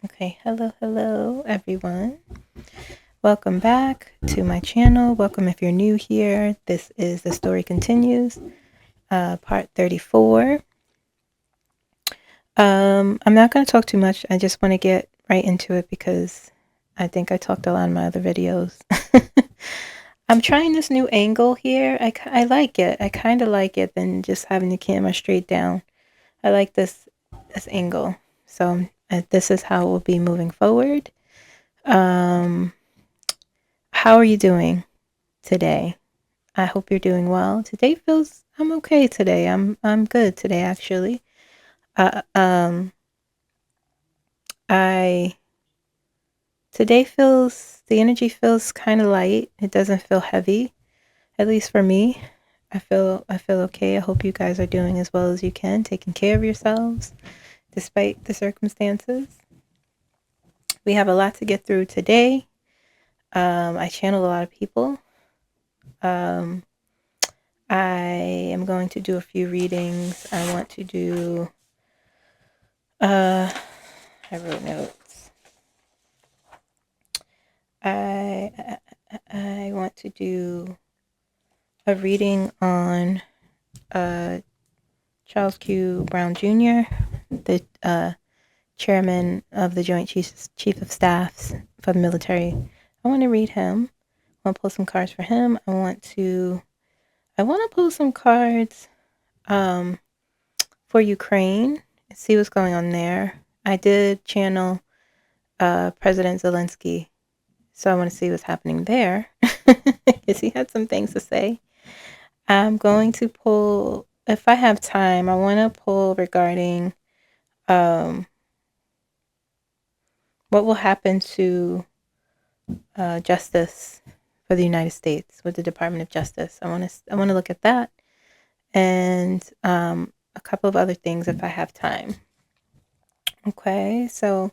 Okay, hello everyone. Welcome back to my channel. Welcome if you're new here. This is The Story Continues, part 34. I'm not going to talk too much. I just want to get right into it because I think I talked a lot in my other videos. I'm trying this new angle here. I like it. I kind of like it than just having the camera straight down. I like this angle. So this is how it will be moving forward. How are you doing today? I hope you're doing well. I'm okay today. I'm good today actually. I the energy feels kind of light. It doesn't feel heavy, at least for me. I feel okay. I hope you guys are doing as well as you can, taking care of yourselves despite the circumstances. We have a lot to get through today. I channeled a lot of people. I am going to do a few readings. I want to do, I wrote notes. I want to do a reading on Charles Q. Brown Jr., the chairman of the Joint Chief of Staffs for the military. I want to read him. I want to pull some cards for him. I want to pull some cards for Ukraine and see what's going on there. I did channel President Zelensky, so I want to see what's happening there because he had some things to say. I'm going to pull, if I have time, I want to pull regarding what will happen to justice for the United States with the Department of Justice. I want to look at that and a couple of other things if I have time. Okay, so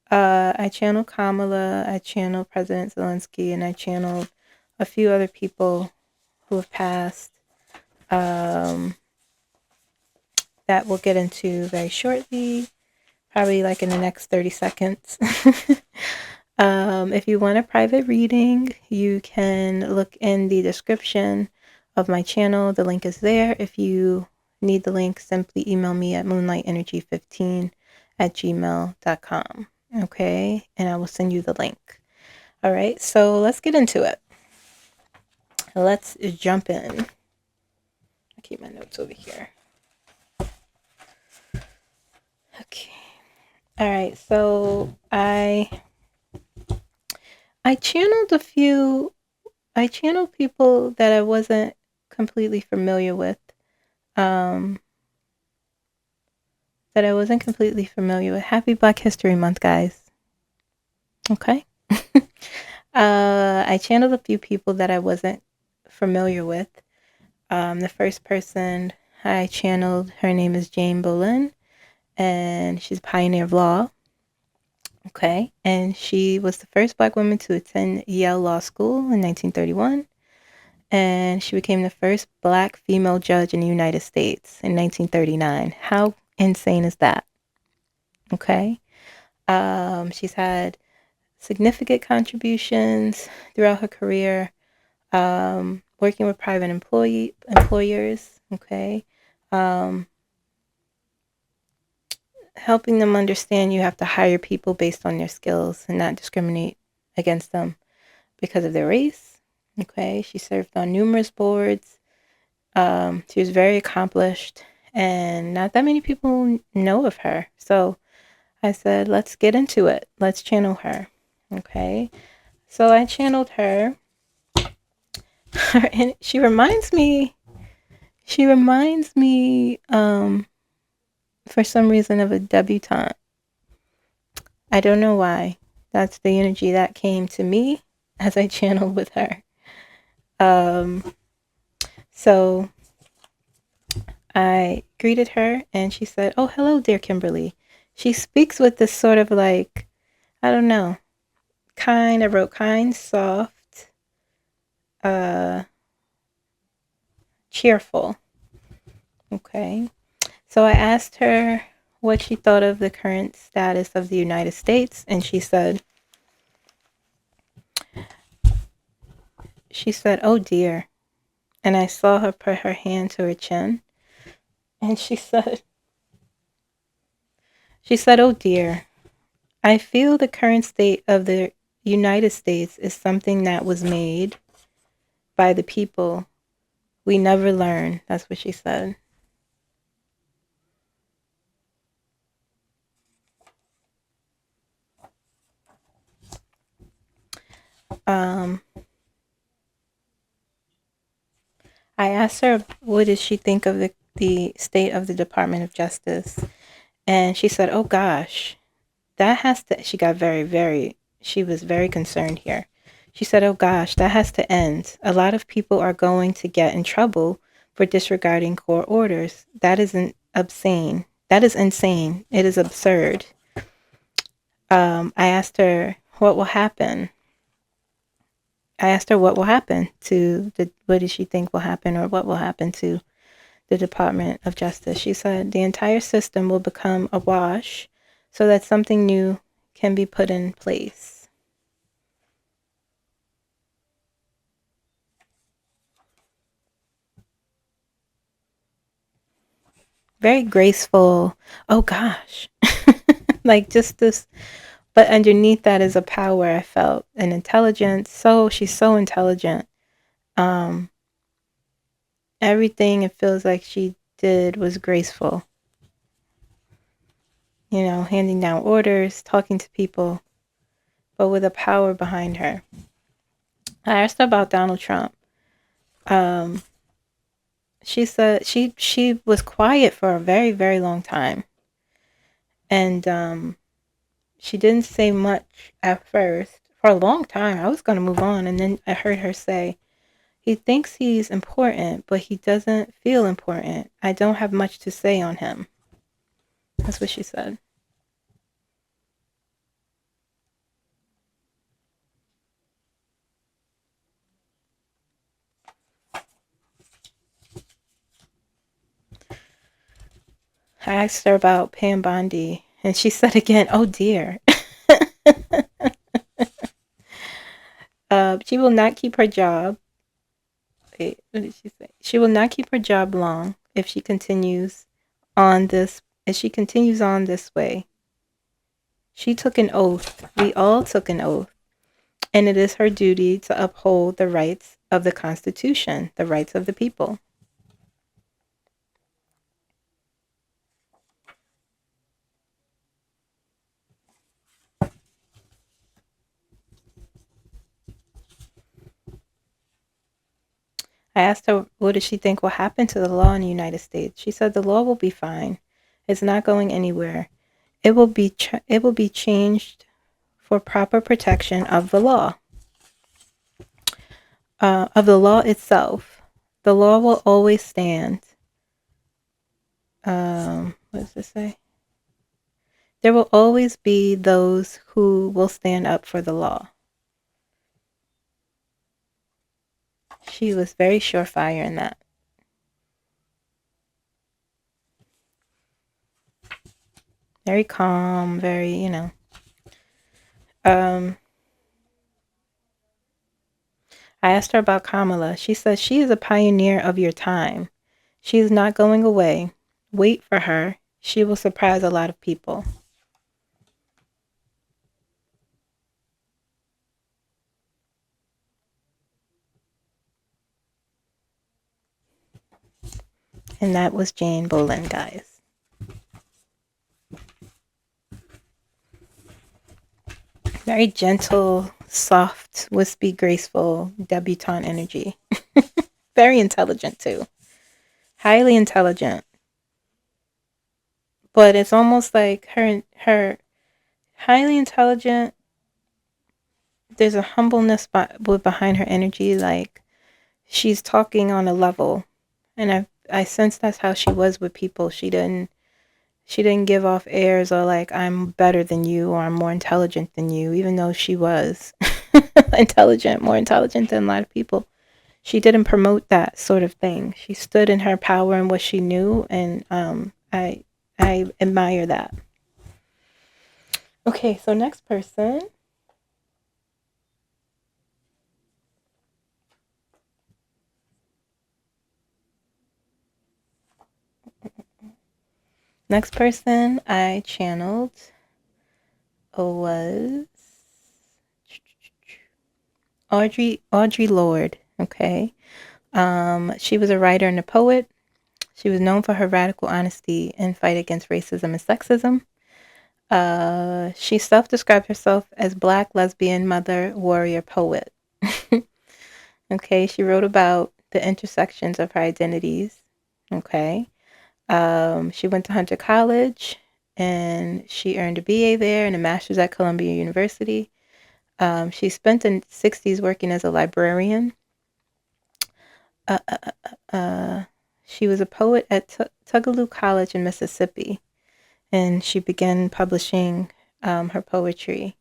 I channeled Kamala, I channeled President Zelensky, and I channeled a few other people who have passed that we'll get into very shortly, probably like in the next 30 seconds. If you want a private reading, you can look in the description of my channel. The link is there. If you need the link, simply email me at moonlightenergy15@gmail.com. Okay, and I will send you the link. All right, so let's get into it. Let's jump in. I'll keep my notes over here. Okay. All right, so I channeled people that I wasn't completely familiar with. Happy Black History Month, guys. Okay. I channeled a few people that I wasn't familiar with. The first person I channeled, her name is Jane Boleyn, and she's a pioneer of law. Okay, and she was the first Black woman to attend Yale Law School in 1931, and she became the first Black female judge in the United States in 1939. How insane is that? Okay, she's had significant contributions throughout her career, working with private employers. Okay, helping them understand you have to hire people based on their skills and not discriminate against them because of their race. Okay, she served on numerous boards. She was very accomplished, and not that many people know of her. So I said, let's get into it. Let's channel her. Okay, so I channeled her, and she reminds me, for some reason, of a debutante. I don't know why. That's the energy that came to me as I channeled with her. So I greeted her and she said, "Oh, hello, dear Kimberly." She speaks with this sort of like, I don't know, I wrote kind, soft, cheerful. Okay. So I asked her what she thought of the current status of the United States, and she said, "Oh dear." And I saw her put her hand to her chin, and she said, "Oh dear, I feel the current state of the United States is something that was made by the people. We never learn." That's what she said. I asked her, what did she think of the state of the Department of Justice? And she said, "Oh gosh, that has to," she got she was very concerned here. She said, "Oh gosh, that has to end. A lot of people are going to get in trouble for disregarding court orders. That isn't obscene. That is insane. It is absurd." I asked her, what will happen? I asked her what will happen to what does she think will happen, or what will happen to the Department of Justice. She said, "The entire system will become awash so that something new can be put in place." Very graceful. Oh gosh. Like just this, but underneath that is a power. I felt an intelligence. So she's so intelligent. Everything it feels like she did was graceful. You know, handing down orders, talking to people, but with a power behind her. I asked her about Donald Trump. She said she was quiet for a very, very long time. And she didn't say much at first. For a long time, I was going to move on. And then I heard her say, "He thinks he's important, but he doesn't feel important. I don't have much to say on him." That's what she said. I asked her about Pam Bondi, and she said again, "Oh dear." She will not keep her job. Wait, what did she say? She will not keep her job long if she continues on this. If she continues on this way. She took an oath. We all took an oath, and it is her duty to uphold the rights of the Constitution, the rights of the people. I asked her, what does she think will happen to the law in the United States? She said the law will be fine. It's not going anywhere. It will be changed for proper protection of the law, of the law itself. The law will always stand. What does this say? There will always be those who will stand up for the law. She was very surefire in that. Very calm, very, I asked her about Kamala. She says she is a pioneer of your time. She is not going away. Wait for her. She will surprise a lot of people. And that was Jane Bolin, guys. Very gentle, soft, wispy, graceful, debutante energy. Very intelligent, too. Highly intelligent. But it's almost like her highly intelligent, there's a humbleness behind her energy. Like, she's talking on a level. And I sense that's how she was with people. She didn't give off airs or like, I'm better than you or I'm more intelligent than you, even though she was more intelligent than a lot of people. She didn't promote that sort of thing. She stood in her power and what she knew, and I I admire that. Okay, so next person. Next person I channeled was Audre Lorde. Okay. She was a writer and a poet. She was known for her radical honesty and fight against racism and sexism. She self-described herself as Black, lesbian, mother, warrior, poet. Okay, she wrote about the intersections of her identities. Okay. She went to Hunter College and she earned a BA there and a master's at Columbia University. She spent the 60s working as a librarian. She was a poet at Tugaloo College in Mississippi, and she began publishing her poetry.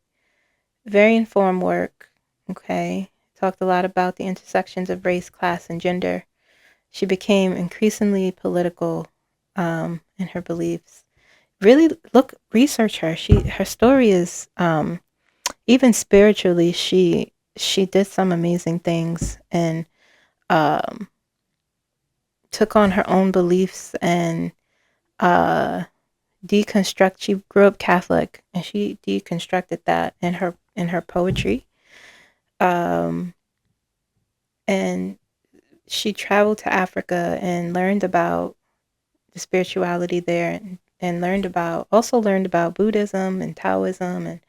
Very informed work, okay? Talked a lot about the intersections of race, class, and gender. She became increasingly political in her beliefs. Really research her. Her story is, even spiritually, she did some amazing things and took on her own beliefs and deconstruct. She grew up Catholic and she deconstructed that in her poetry. And she traveled to Africa and learned about the spirituality there and learned about Buddhism and Taoism. And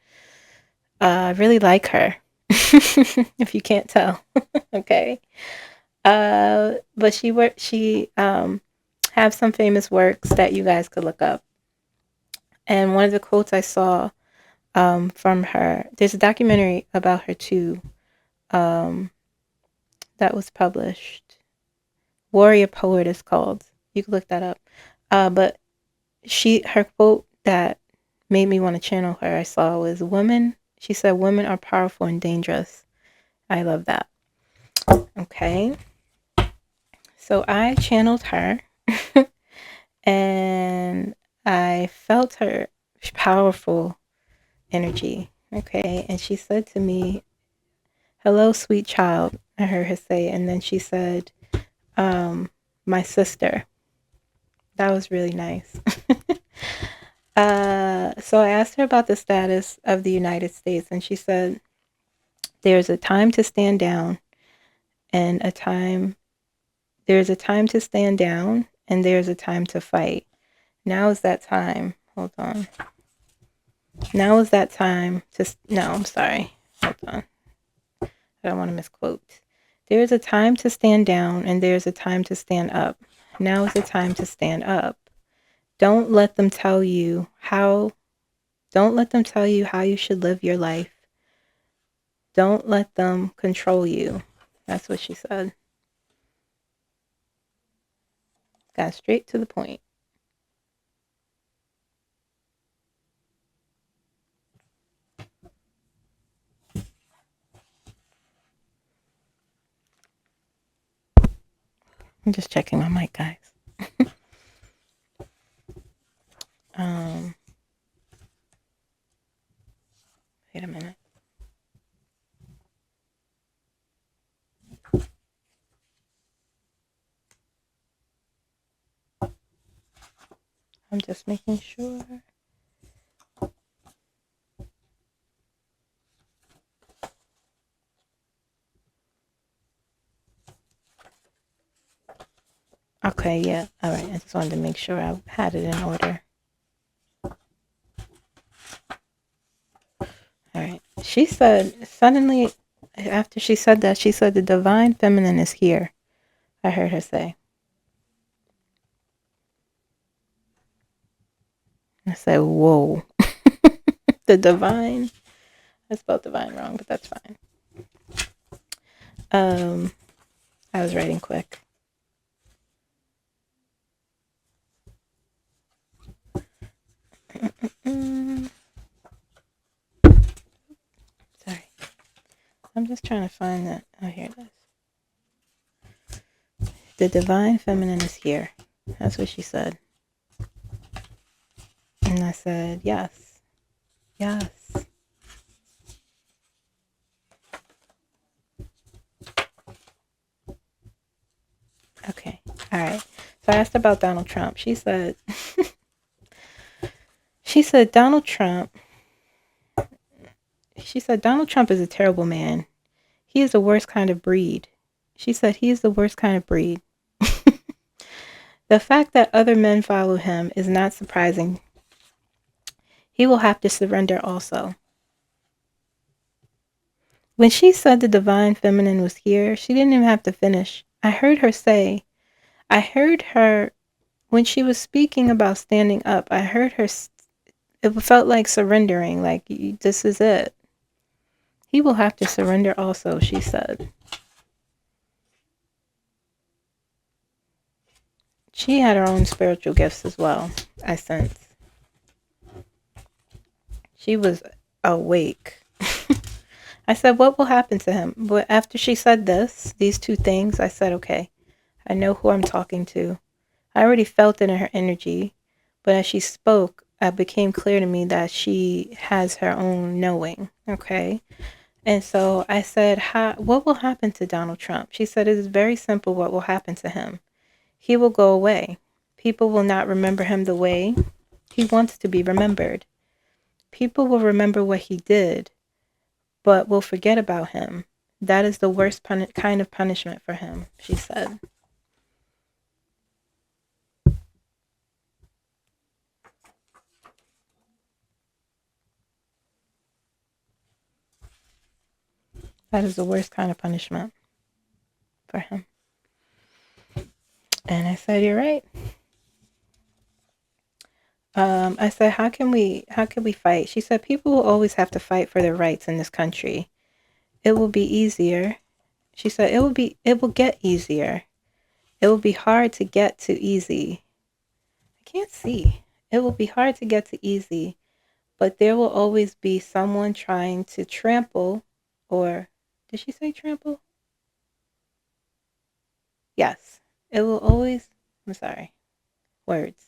I really like her, if you can't tell. Okay. But she have some famous works that you guys could look up. And one of the quotes I saw from her, there's a documentary about her too, that was published. Warrior Poet is called. You can look that up. But her quote that made me want to channel her, I saw, was she said, "Women are powerful and dangerous." I love that. Okay. So I channeled her and I felt her powerful energy. Okay. And she said to me, "Hello, sweet child," I heard her say. And then she said, "My sister." That was really nice. So I asked her about the status of the United States, and she said, "There's a time to stand down and there's a time to stand down and there's a time to fight. Now is that time." Hold on. Now is that time no, I'm sorry. Hold on. I don't want to misquote. "There is a time to stand down and there's a time to stand up. Now is the time to stand up. Don't let them tell you how you should live your life. Don't let them control you." That's what she said. Got straight to the point. I'm just checking my mic, guys. Wait a minute. I'm just making sure. Okay, yeah. All right. I just wanted to make sure I had it in order. All right. She said, suddenly, after she said that, she said, "The divine feminine is here." I heard her say. I said, "Whoa." The divine. I spelled divine wrong, but that's fine. I was writing quick. Sorry. I'm just trying to find that. Oh, here it is. The divine feminine is here. That's what she said. And I said, yes, yes. Okay, all right. So I asked about Donald Trump. She said, Donald Trump, Donald Trump is a terrible man. He is the worst kind of breed. She said, he is the worst kind of breed. The fact that other men follow him is not surprising. He will have to surrender also. When she said the divine feminine was here, she didn't even have to finish. I heard her when she was speaking about standing up. I heard her, it felt like surrendering, like, this is it. He will have to surrender also, she said. She had her own spiritual gifts as well, I sense. She was awake. I said, what will happen to him? But after she said these two things, I said, okay, I know who I'm talking to. I already felt it in her energy, but as she spoke, it became clear to me that she has her own knowing, okay? And so I said, what will happen to Donald Trump? She said, it is very simple what will happen to him. He will go away. People will not remember him the way he wants to be remembered. People will remember what he did, but will forget about him. That is the worst kind of punishment for him, she said. That is the worst kind of punishment for him. And I said, you're right. I said, how can we fight? She said, people will always have to fight for their rights in this country. It will be easier. She said, it will get easier. It will be hard to get to easy. I can't see. It will be hard to get to easy, but there will always be someone trying to trample, or did she say trample? Yes. It will always, I'm sorry, words.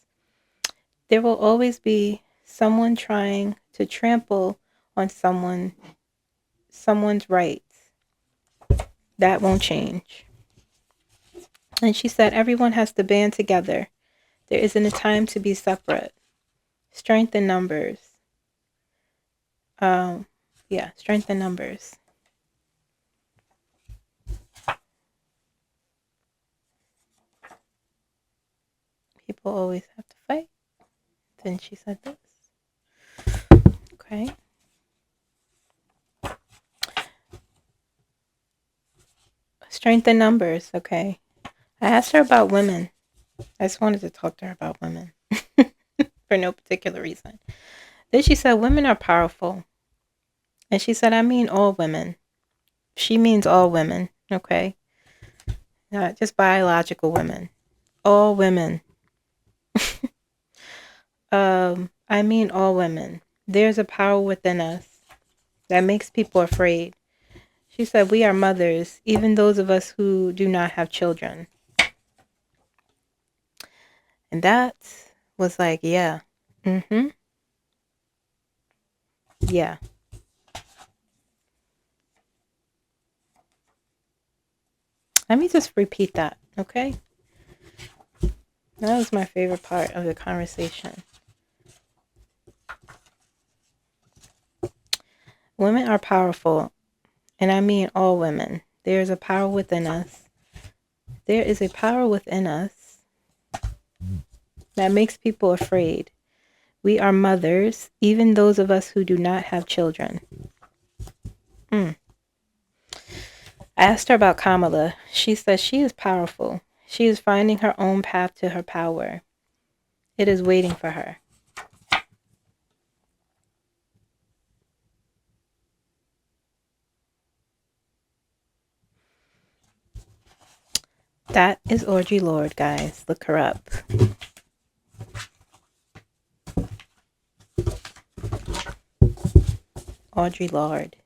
There will always be someone trying to trample on someone's rights. That won't change. And she said, everyone has to band together. There isn't a time to be separate. Strength in numbers. Strength in numbers. People always have to fight. Then she said this. Okay. Strength in numbers. Okay. I asked her about women. I just wanted to talk to her about women for no particular reason. Then she said, women are powerful. And she said, I mean all women. She means all women. Okay. Not just biological women. All women. I mean all women. There's a power within us that makes people afraid. She said, we are mothers, even those of us who do not have children. And that was like, yeah. Mm-hmm. Yeah. Let me just repeat that, okay? That was my favorite part of the conversation. Women are powerful, and I mean all women. There is a power within us. There is a power within us that makes people afraid. We are mothers, even those of us who do not have children. I asked her about KAMALA. She says she is powerful. She is finding her own path to her power. It is waiting for her. That is Audre Lorde, guys. Look her up. Audre Lorde.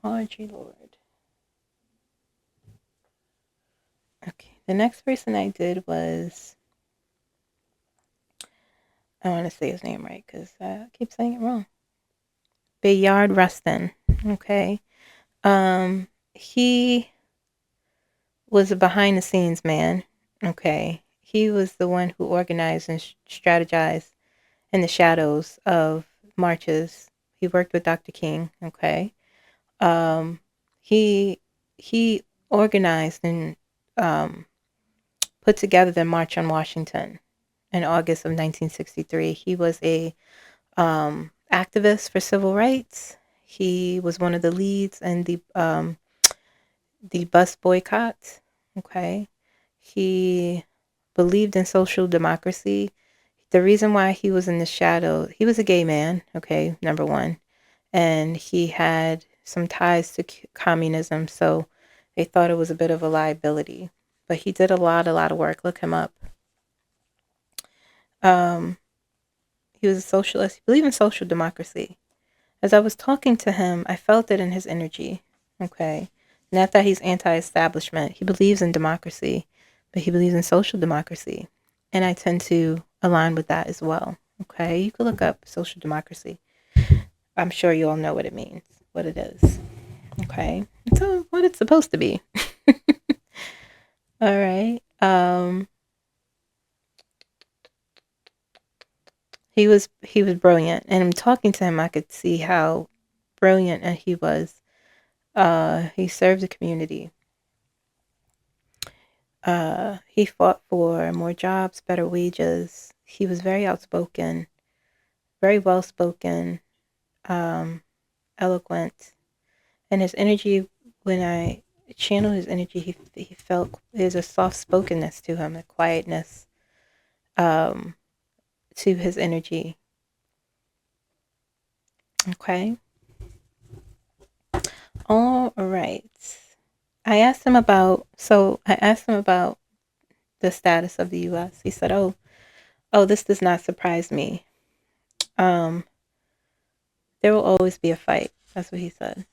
Audre Lorde. Okay. The next person I did was I want to say his name right because I keep saying it wrong. Bayard Rustin. Okay. He was a behind the scenes man. Okay. He was the one who organized and strategized in the shadows of marches. He worked with Dr. King. Okay. Um, he he organized and put together the March on Washington in August of 1963. He was a activist for civil rights. He was one of the leads in the bus boycott. Okay, he believed in social democracy. The reason why he was in the shadow, he was a gay man. Okay, number one, and he had some ties to communism, so they thought it was a bit of a liability. But he did a lot of work. Look him up. Um, he was a socialist. He believed in social democracy. As I was talking to him, I felt it in his energy. Okay. Not that he's anti-establishment. He believes in democracy, but he believes in social democracy. And I tend to align with that as well. Okay. You can look up social democracy. I'm sure you all know what it means, what it is. Okay. So what it's supposed to be. All right. He was brilliant, and in talking to him, I could see how brilliant and he was. He served the community. He fought for more jobs, better wages. He was very outspoken, very well spoken, eloquent, and his energy. When I channel his energy, he felt there's a soft spokenness to him, a quietness to his energy. Okay. All right. I asked him about the status of the U.S. He said, "Oh, this does not surprise me. Um, there will always be a fight." That's what he said.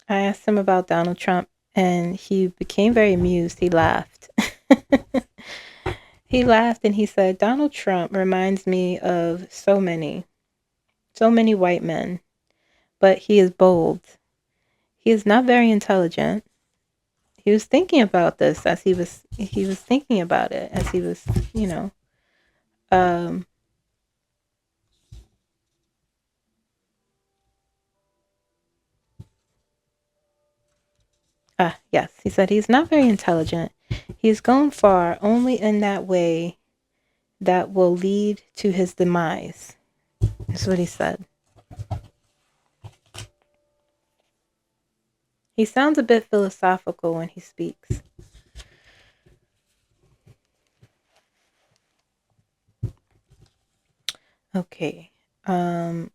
I asked him about Donald Trump, and he became very amused. He laughed. He laughed and he said, "Donald Trump reminds me of so many white men, but he is bold. He is not very intelligent." He was thinking about this as he was thinking about it as he was, you know, um, yes, he said he's not very intelligent. He's gone far only in that way that will lead to his demise. That's what he said. He sounds a bit philosophical when he speaks. Okay. Hold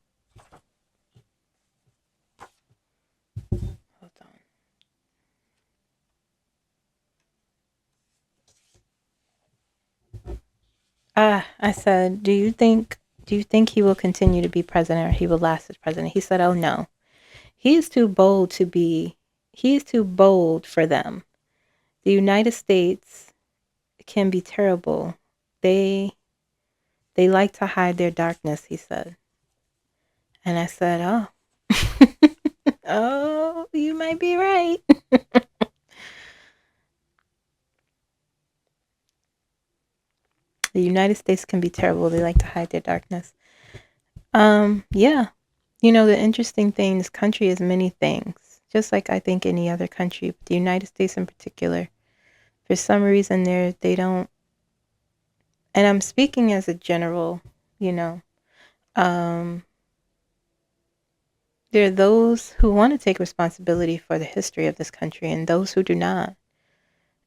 on. I said, do you think he will continue to be president or he will last as president? He said, "Oh no. He is too bold to be he is too bold for them. The United States can be terrible. They they like to hide their darkness," he said. And I said, "Oh." Oh, you might be right. The United States can be terrible. They like to hide their darkness. Yeah. You know, the interesting thing, this country is many things, just like I think any other country, but the United States in particular, for some reason they don't, and I'm speaking as a general, you know, um, there are those who want to take responsibility for the history of this country and those who do not.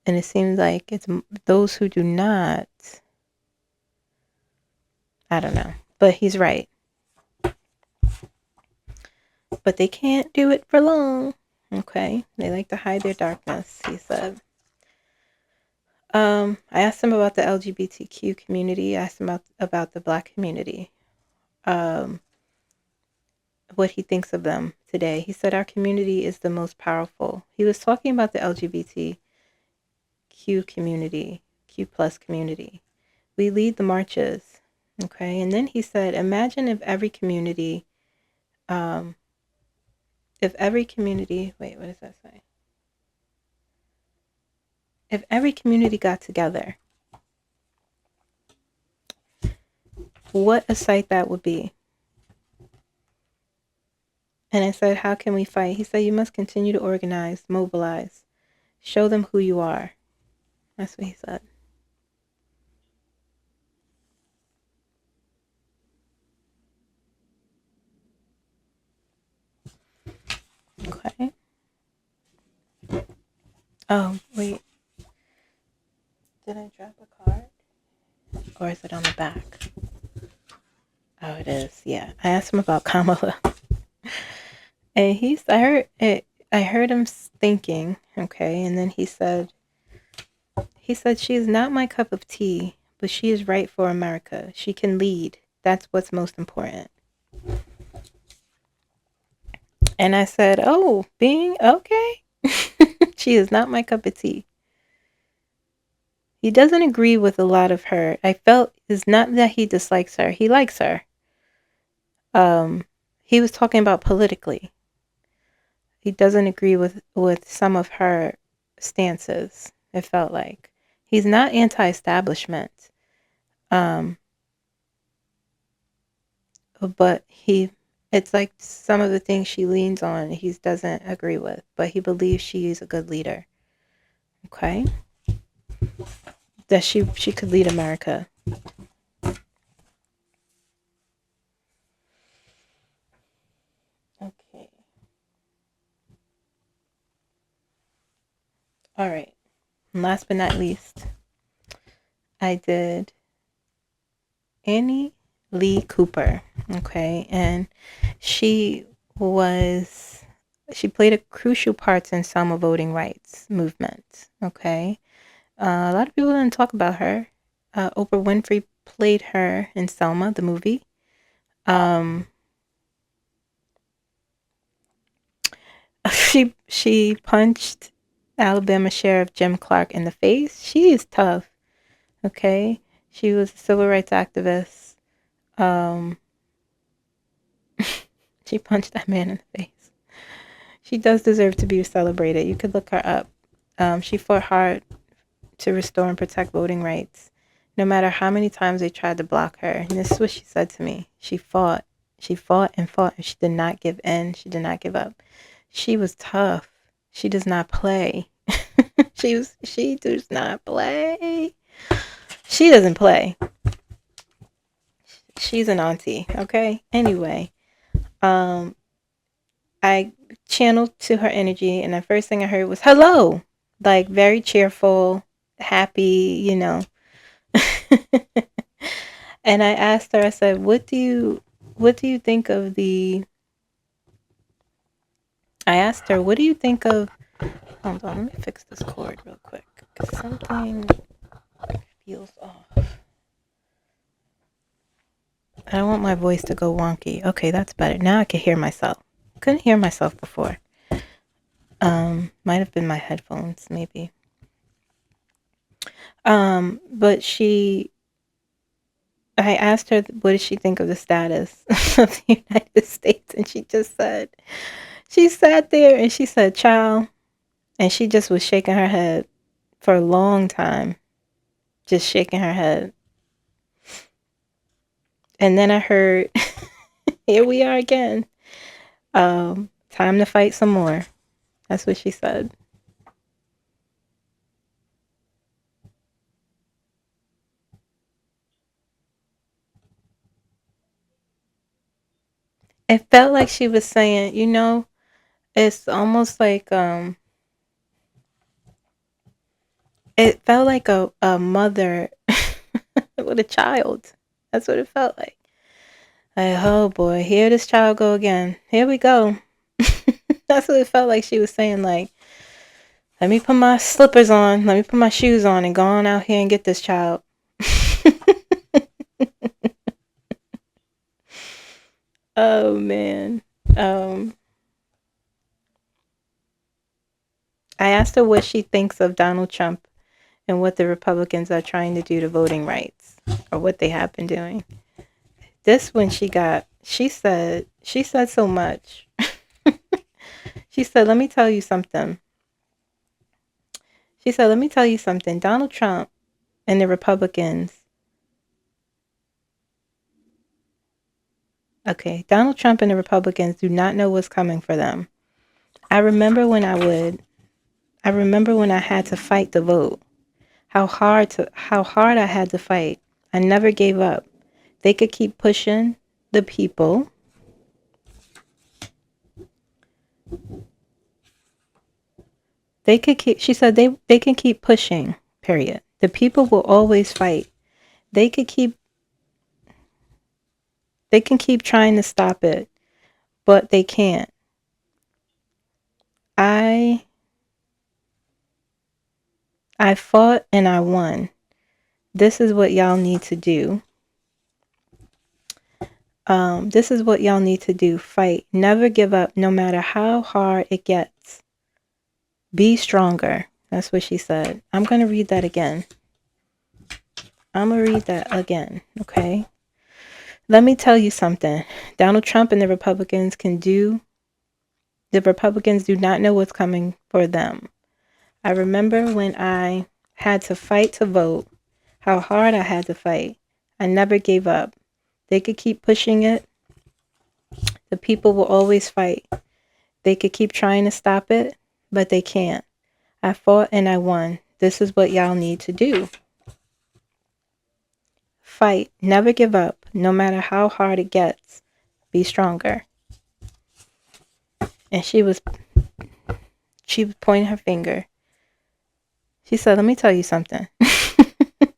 And it seems like it's those who do not, I don't know, but he's right. But they can't do it for long. Okay. They like to hide their darkness, he said. I asked him about the LGBTQ community. I asked him about the Black community. Um, what he thinks of them today. He said our community is the most powerful. He was talking about the LGBT Q community, Q plus community. We lead the marches. Okay. And then he said, imagine if every community, wait, what does that say? If every community got together, what a sight that would be. And I said, how can we fight? He said, you must continue to organize, mobilize, show them who you are. That's what he said. Okay. Oh, wait. Did I drop a card? Or is it on the back? Oh, it is. Yeah. I asked him about Kamala. And I heard him thinking, okay, and then he said she is not my cup of tea, but she is right for America. She can lead. That's what's most important. And I said, oh, being okay. She is not my cup of tea. He doesn't agree with a lot of her. I felt it's not that he dislikes her. He likes her. He was talking about politically. He doesn't agree with some of her stances. It felt like he's not anti-establishment, but it's like some of the things she leans on, he doesn't agree with, but he believes she is a good leader. Okay, that she could lead America. Okay. All right. And last but not least, I did Annie Lee Cooper. Okay, and she played a crucial part in Selma voting rights movement. Okay, a lot of people didn't talk about her. Oprah Winfrey played her in Selma, the movie. She punched Alabama Sheriff Jim Clark in the face. She is tough. Okay, she was a civil rights activist. She punched that man in the face. She does deserve to be celebrated. You could look her up. She fought hard to restore and protect voting rights, no matter how many times they tried to block her. And this is what she said to me. She fought and fought, and she did not give in. She did not give up. She was tough. She does not play. She does not play. She doesn't play. She's an auntie, okay? Anyway, I channeled to her energy, and the first thing I heard was hello, like very cheerful, happy, you know. And I asked her, I said, what do you think of the I asked her, what do you think of hold on, let me fix this cord real quick because something feels off. I don't want my voice to go wonky. Okay, that's better. Now I can hear myself. Couldn't hear myself before. Might have been my headphones, maybe. But I asked her, what did she think of the status of the United States? And she sat there and she said, child. And she just was shaking her head for a long time, just shaking her head. And then I heard, here we are again. Time to fight some more. That's what she said. It felt like she was saying, you know, it's almost like it felt like a mother with a child. That's what it felt like. Like, oh boy, here this child go again. Here we go. That's what it felt like she was saying, like, let me put my slippers on, let me put my shoes on and go on out here and get this child. Oh man. I asked her what she thinks of Donald Trump and what the Republicans are trying to do to voting rights, or what they have been doing. This one she said so much. She said, let me tell you something. She said, let me tell you something. Donald Trump and the Republicans. Okay, Donald Trump and the Republicans do not know what's coming for them. I remember when I had to fight the vote. How hard I had to fight. I never gave up. They could keep pushing the people. She said they can keep pushing, period. The people will always fight. They can keep trying to stop it, but they can't. I fought and I won. This is what y'all need to do. This is what y'all need to do. Fight. Never give up, no matter how hard it gets. Be stronger. That's what she said. I'm going to read that again. Okay? Let me tell you something. Donald Trump and the Republicans do not know what's coming for them. I remember when I had to fight to vote, how hard I had to fight. I never gave up. They could keep pushing it. The people will always fight. They could keep trying to stop it, but they can't. I fought and I won. This is what y'all need to do. Fight. Never give up, no matter how hard it gets. Be stronger. And she was pointing her finger. She said, let me tell you something.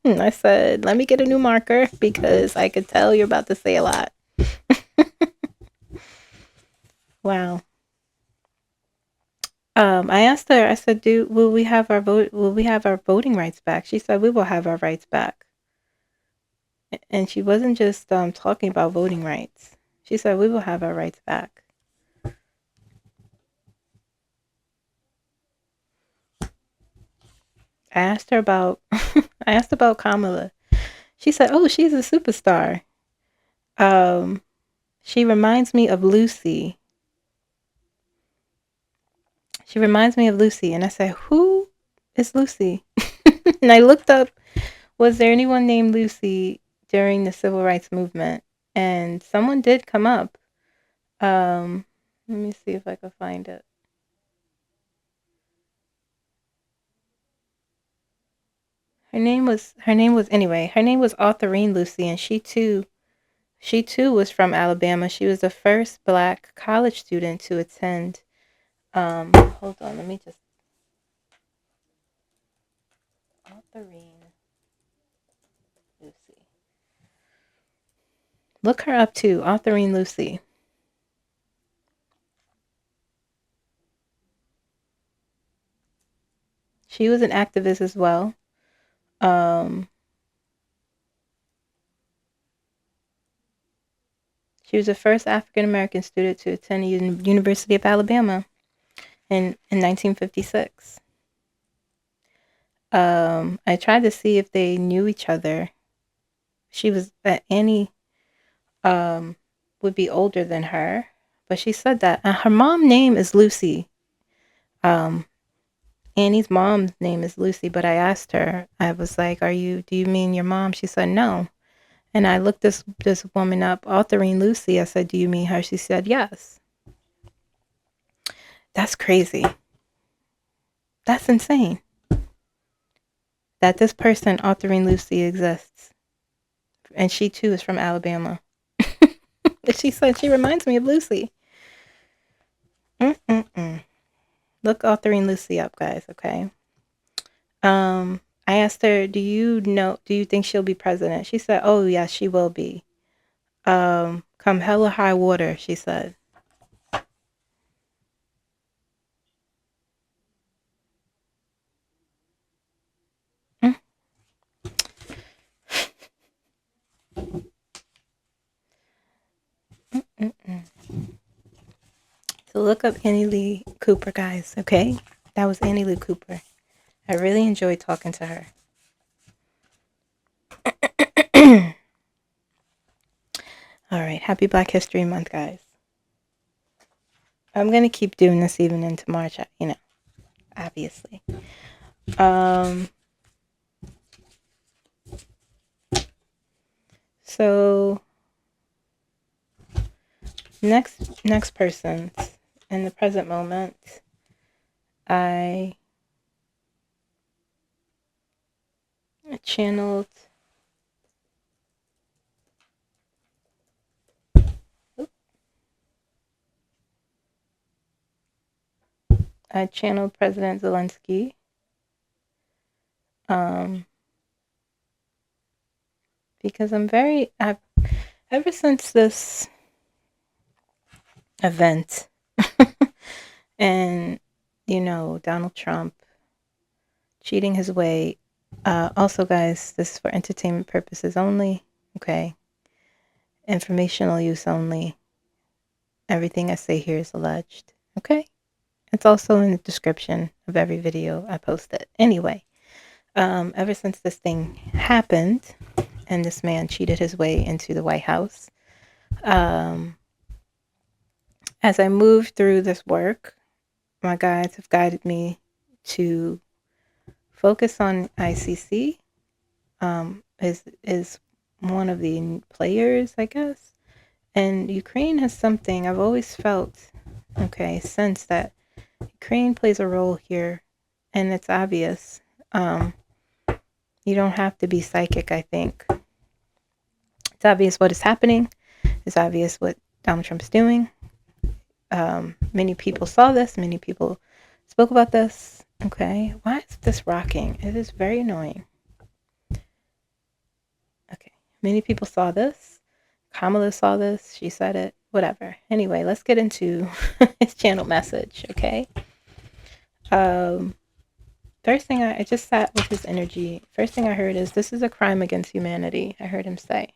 I said, let me get a new marker because I could tell you're about to say a lot. Wow. I asked her, I said, will we have our voting rights back? She said, we will have our rights back. And she wasn't just talking about voting rights. She said, we will have our rights back. I asked her about KAMALA. She said, oh, she's a superstar. She reminds me of Lucy. And I said, who is Lucy? And I looked up, was there anyone named Lucy during the civil rights movement? And someone did come up. Let me see if I can find it. Her name was Autherine Lucy, and she too was from Alabama. She was the first Black college student to attend. Hold on, let me just. Autherine Lucy. Look her up too, Autherine Lucy. She was an activist as well. She was the first African American student to attend the University of Alabama in 1956. I tried to see if they knew each other. She was Annie would be older than her, but she said that her mom's name is Lucy. Annie's mom's name is Lucy, but I asked her, I was like, do you mean your mom? She said no. And I looked this woman up, Autherine Lucy. I said, do you mean her? She said yes. That's crazy. That's insane. That this person, Autherine Lucy, exists. And she too is from Alabama. She said she reminds me of Lucy. Look Autherine Lucy up, guys, okay? I asked her, do you think she'll be president? She said, oh, yes, she will be. Come hell or high water, she said. So look up Annie Lee Cooper, guys, okay? That was Annie Lee Cooper. I really enjoyed talking to her. All right, happy Black History Month, guys. I'm going to keep doing this even into March, you know, obviously. So next person's in the present moment, I channeled President Zelensky. Because ever since this event and, you know, Donald Trump cheating his way. Also, guys, this is for entertainment purposes only. Okay. Informational use only. Everything I say here is alleged. Okay. It's also in the description of every video I posted. Anyway, ever since this thing happened and this man cheated his way into the White House, as I moved through this work, my guides have guided me to focus on ICC. Is one of the players, I guess. And Ukraine has something I've always felt, sense that Ukraine plays a role here, and it's obvious. You don't have to be psychic, I think. It's obvious what is happening. It's obvious what Donald Trump's doing. Many people saw this. Many people spoke about this. Okay. Why is this rocking? It is very annoying. Okay. Many people saw this. Kamala saw this. She said it. Whatever. Anyway, let's get into his channel message, okay? First thing I just sat with his energy. First thing I heard is, this is a crime against humanity. I heard him say.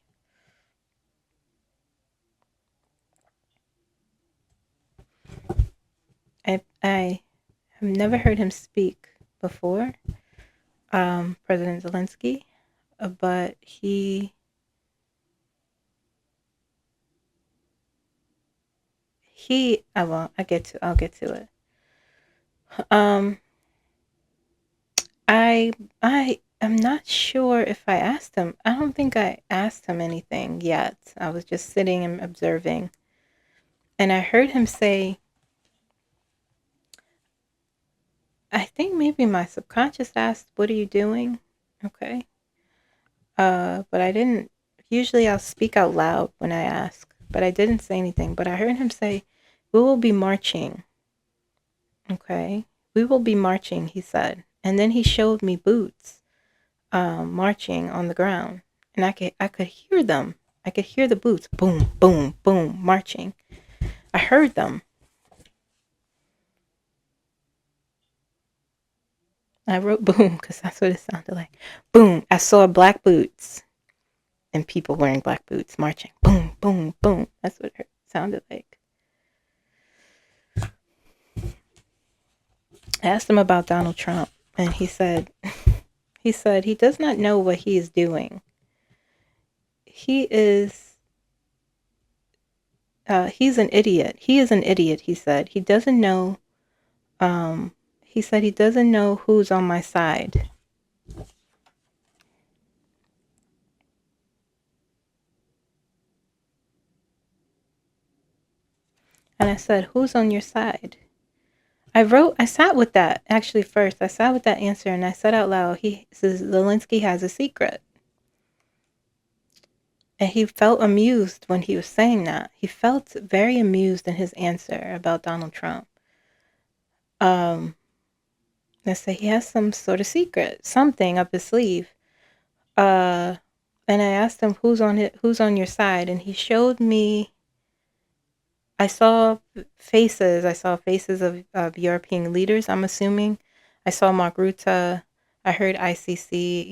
I have never heard him speak before, President Zelensky, but I'll get to it. I am not sure if I asked him. I don't think I asked him anything yet. I was just sitting and observing. And I heard him say, I think maybe my subconscious asked, "What are you doing?" Okay. But I didn't. Usually I'll speak out loud when I ask, but I didn't say anything. But I heard him say, "We will be marching." Okay. "We will be marching," he said. And then he showed me boots marching on the ground. And I could hear them. I could hear the boots. Boom, boom, boom, marching. I heard them. I wrote boom because that's what it sounded like. Boom. I saw black boots and people wearing black boots marching. Boom, boom, boom. That's what it sounded like. I asked him about Donald Trump, and he said he does not know what he is doing. He's an idiot. He is an idiot, he said. He doesn't know, he said he doesn't know who's on my side. And I said, "Who's on your side?" I sat with that, actually first. I sat with that answer, and I said out loud, he says, Zelensky has a secret. And he felt amused when he was saying that. He felt very amused in his answer about Donald Trump. Let's say he has some sort of secret, something up his sleeve. And I asked him, who's on your side? And he showed me, I saw faces of European leaders, I'm assuming. I saw Mark Rutte. I heard ICC.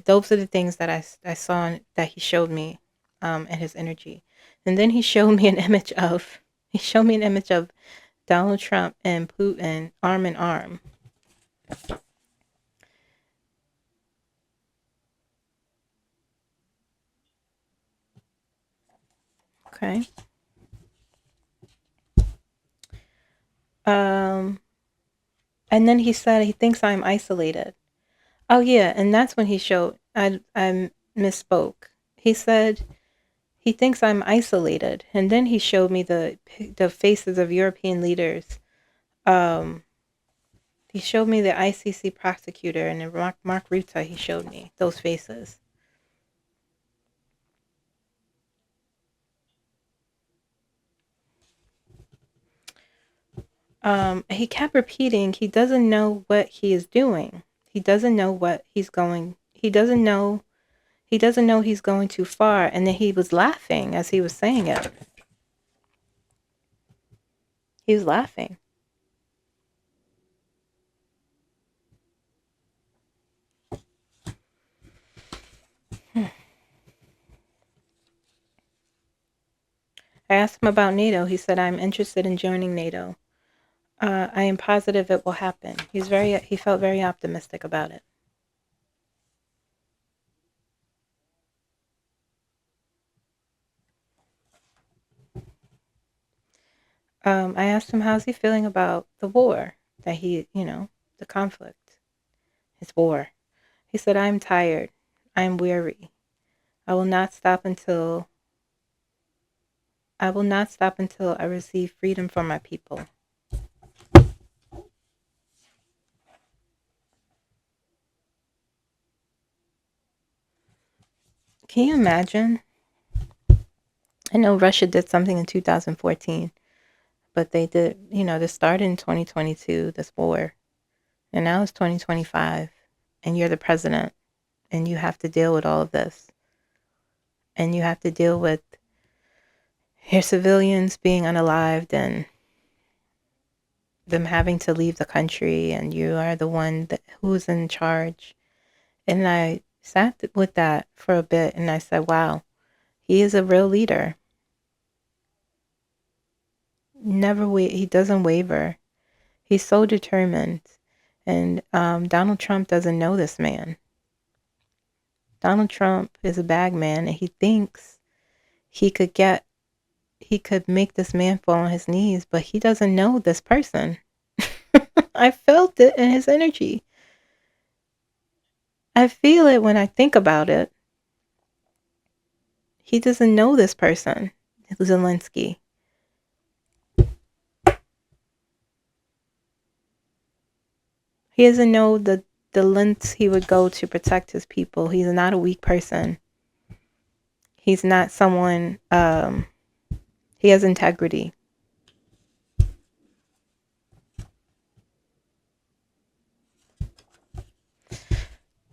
Those are the things that I saw that he showed me in his energy. And then he showed me an image of Donald Trump and Putin arm in arm. Okay. And then he said he thinks I'm isolated. Oh yeah, and that's when he showed I misspoke. He said he thinks I'm isolated, and then he showed me the faces of European leaders. He showed me the ICC prosecutor and the Mark Rutte. He showed me those faces. He kept repeating he doesn't know what he is doing. He doesn't know what he's going. He doesn't know he's going too far. And then he was laughing as he was saying it. He was laughing. I asked him about NATO. He said, I'm interested in joining NATO. I am positive it will happen. He felt very optimistic about it. I asked him, how's he feeling about the war that the conflict, his war. He said, I'm tired. I'm weary. I will not stop until I receive freedom for my people. Can you imagine? I know Russia did something in 2014, but they did, this started in 2022, this war, and now it's 2025, and you're the president, and you have to deal with all of this. And you have to deal with your civilians being unalived and them having to leave the country, and you are the one who's in charge. And I sat with that for a bit, and I said, wow, he is a real leader. He doesn't waver. He's so determined. And Donald Trump doesn't know this man. Donald Trump is a bag man, and he thinks he could make this man fall on his knees, but he doesn't know this person. I felt it in his energy. I feel it when I think about it. He doesn't know this person, Zelensky. He doesn't know the lengths he would go to protect his people. He's not a weak person. He's not someone, he has integrity.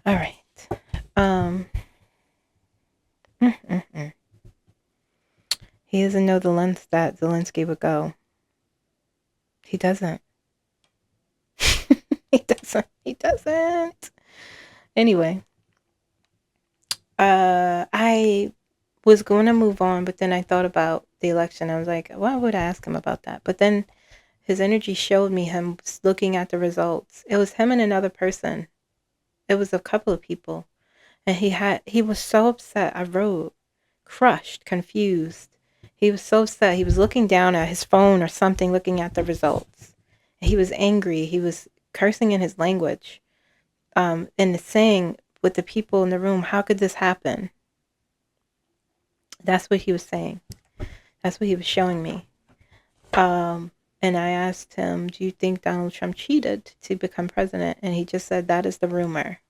All right. He doesn't know the lengths that Zelensky would go. He doesn't. He doesn't. Anyway, I was going to move on, but then I thought about the election. I was like, why would I ask him about that? But then his energy showed me him looking at the results. It was him and another person. It was a couple of people. And he was so upset. I wrote, crushed, confused. He was so upset. He was looking down at his phone or something, looking at the results. He was angry. He was cursing in his language. And saying with the people in the room, how could this happen? That's what he was saying. That's what he was showing me. And I asked him, do you think Donald Trump cheated to become president? And he just said, that is the rumor.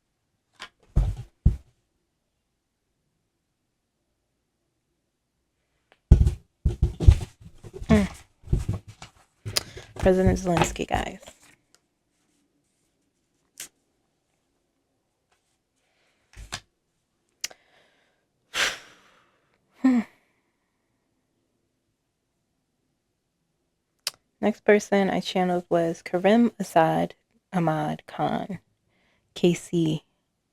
President Zelensky, guys. Next person I channeled was 𝐭𝐸𝐫 Ahmad Khan, KC,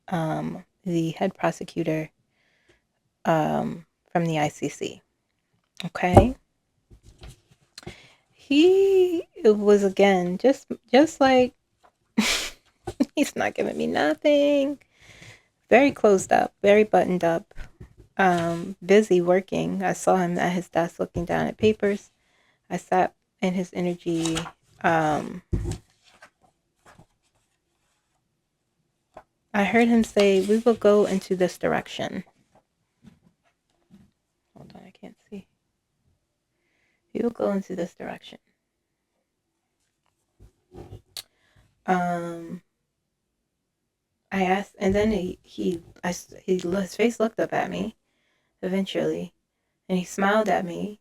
the head prosecutor from the ICC. Okay. He was, again, just like, he's not giving me nothing. Very closed up, very buttoned up. busy working. I saw him at his desk looking down at papers. I sat in his energy. I heard him say, "We will go into this direction." Hold on, I can't see. We will go into this direction. I asked, and then his face looked up at me eventually, and he smiled at me.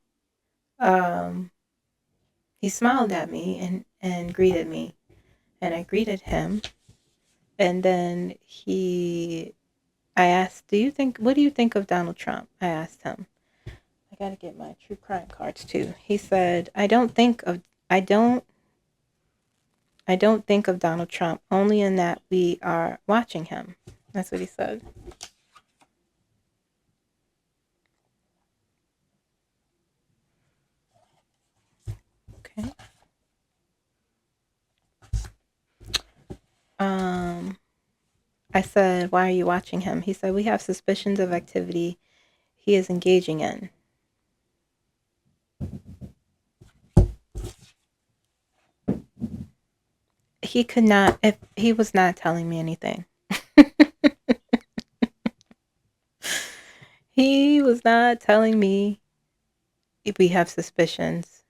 He smiled at me and greeted me, and I greeted him. And then I asked, what do you think of Donald Trump? I asked him. I got to get my true crime cards too. He said, I don't think of Donald Trump, only in that we are watching him. That's what he said. Okay. I said, why are you watching him? He said, we have suspicions of activity he is engaging in. He was not telling me anything. He was not telling me if we have suspicions.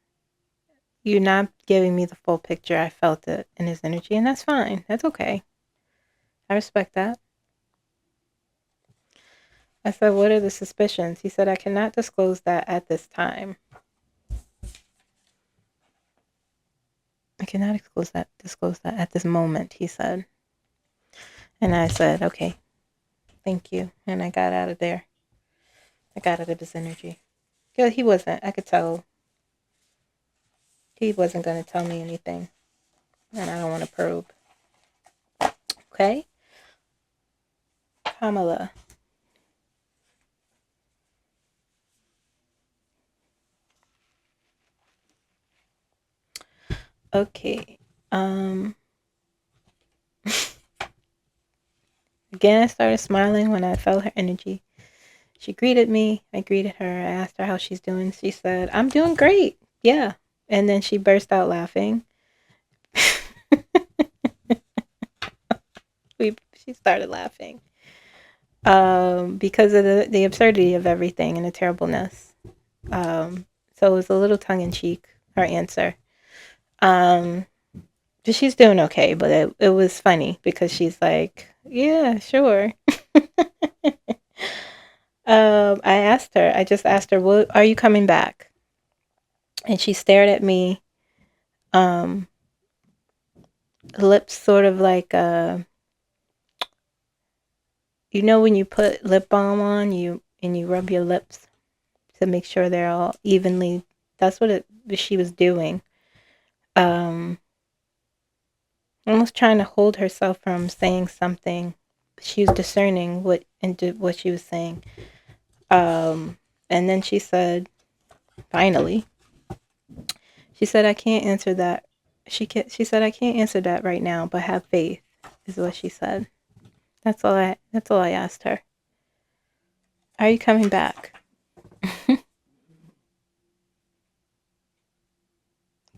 You're not giving me the full picture. I felt it in his energy, and that's fine. That's okay. I respect that. I said, what are the suspicions? He said, I cannot disclose that at this time. I cannot disclose that at this moment, he said. And I said, okay, thank you. And I got out of there. I got out of his energy. Yeah, he wasn't. I could tell he wasn't going to tell me anything. And I don't want to probe. Okay? KAMALA. Okay. Again, I started smiling when I felt her energy. She greeted me. I greeted her. I asked her how she's doing. She said, I'm doing great. Yeah. And then she burst out laughing. She started laughing. Because of the absurdity of everything and the terribleness. So it was a little tongue-in-cheek, her answer. She's doing okay, but it was funny because she's like, yeah, sure. I just asked her, well, are you coming back? And she stared at me, lips sort of like, you know, when you put lip balm on, you rub your lips to make sure they're all evenly. That's what she was doing. Almost trying to hold herself from saying something. She was discerning what she was saying. And then she said, finally, she said, I can't answer that. She said, I can't answer that right now, but have faith, is what she said. That's all I asked her. Are you coming back?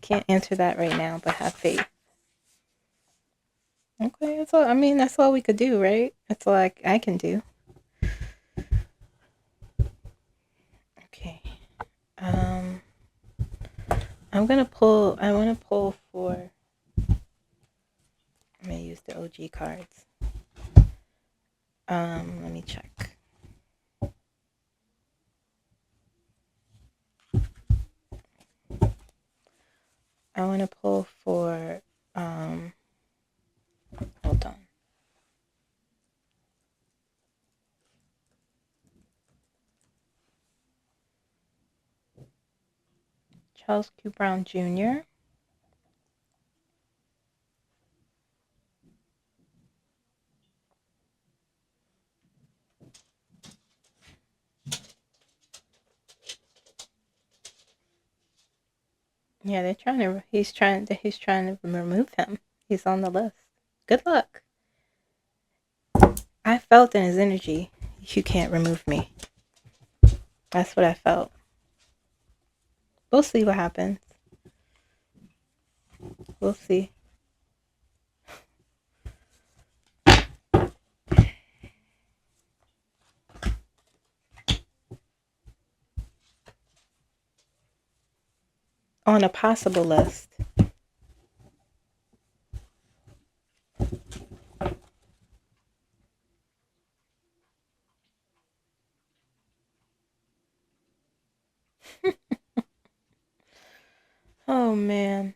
Can't answer that right now, but have faith. Okay, that's all. I mean, that's all we could do, right? That's all I can do. Okay. I want to pull for. I'm gonna use the OG cards. Let me check. I want to pull for. Hold on. Charles Q. Brown Jr. Yeah, he's trying to remove him. He's on the list. Good luck. I felt in his energy, you can't remove me. That's what I felt. We'll see what happens. We'll see. On a possible list. Oh, man.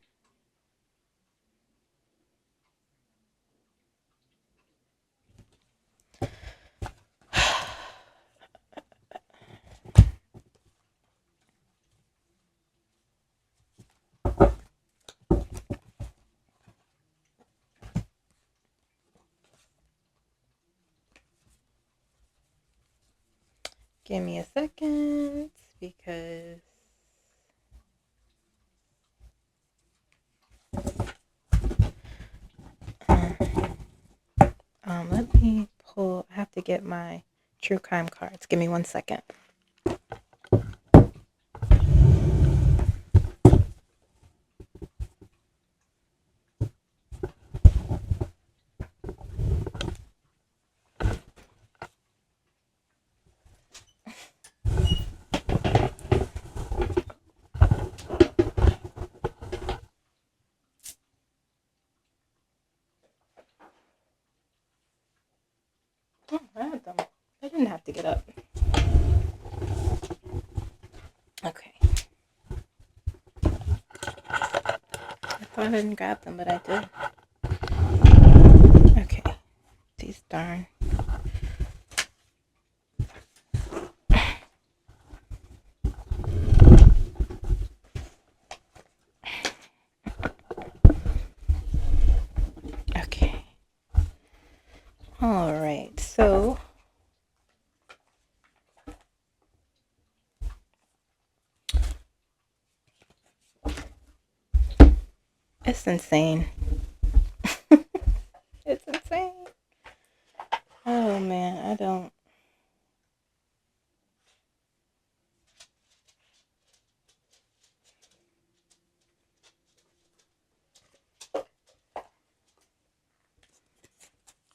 Give me a second because let me pull. I have to get my true crime cards. Give me 1 second. Oh, I had them. I didn't have to get up. Okay. I thought I didn't grab them, but I did. Okay. These darn. Okay. All right. So it's insane. It's insane. Oh, man. I don't.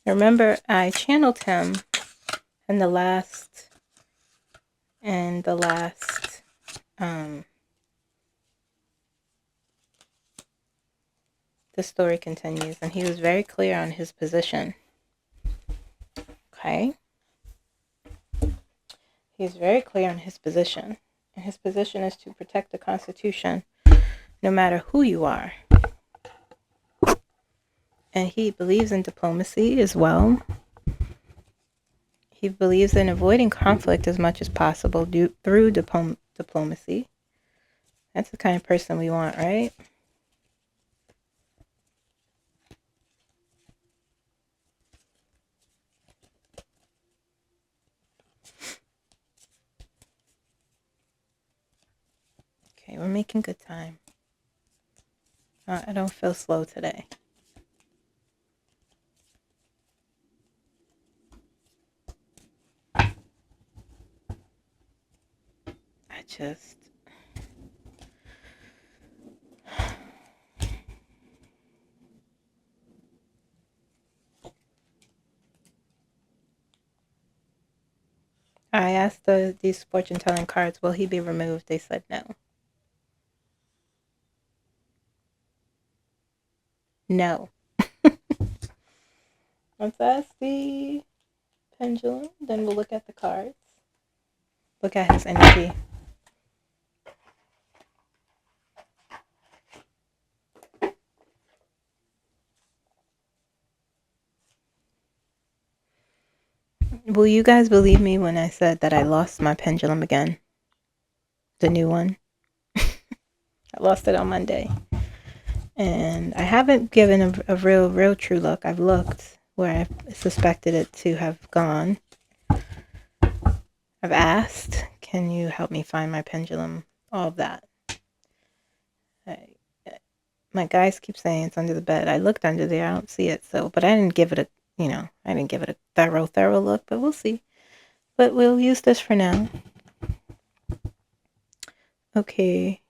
Remember, I channeled him in the last, the story continues, and he was very clear on his position. Okay? He's very clear on his position, and his position is to protect the Constitution no matter who you are. And he believes in diplomacy as well. He believes in avoiding conflict as much as possible through diplomacy. That's the kind of person we want, right? Okay, we're making good time. I don't feel slow today. I asked these fortune telling cards, will he be removed? They said no. No. Let's ask the pendulum, then we'll look at the cards. Look at his energy. Will you guys believe me when I said that I lost my pendulum again? The new one. I lost it on Monday. And I haven't given a real true look. I've looked where I suspected it to have gone. I've asked, can you help me find my pendulum? All of that. My guys keep saying it's under the bed. I looked under there. I don't see it. But I didn't give it a thorough look, but we'll see. But we'll use this for now. Okay.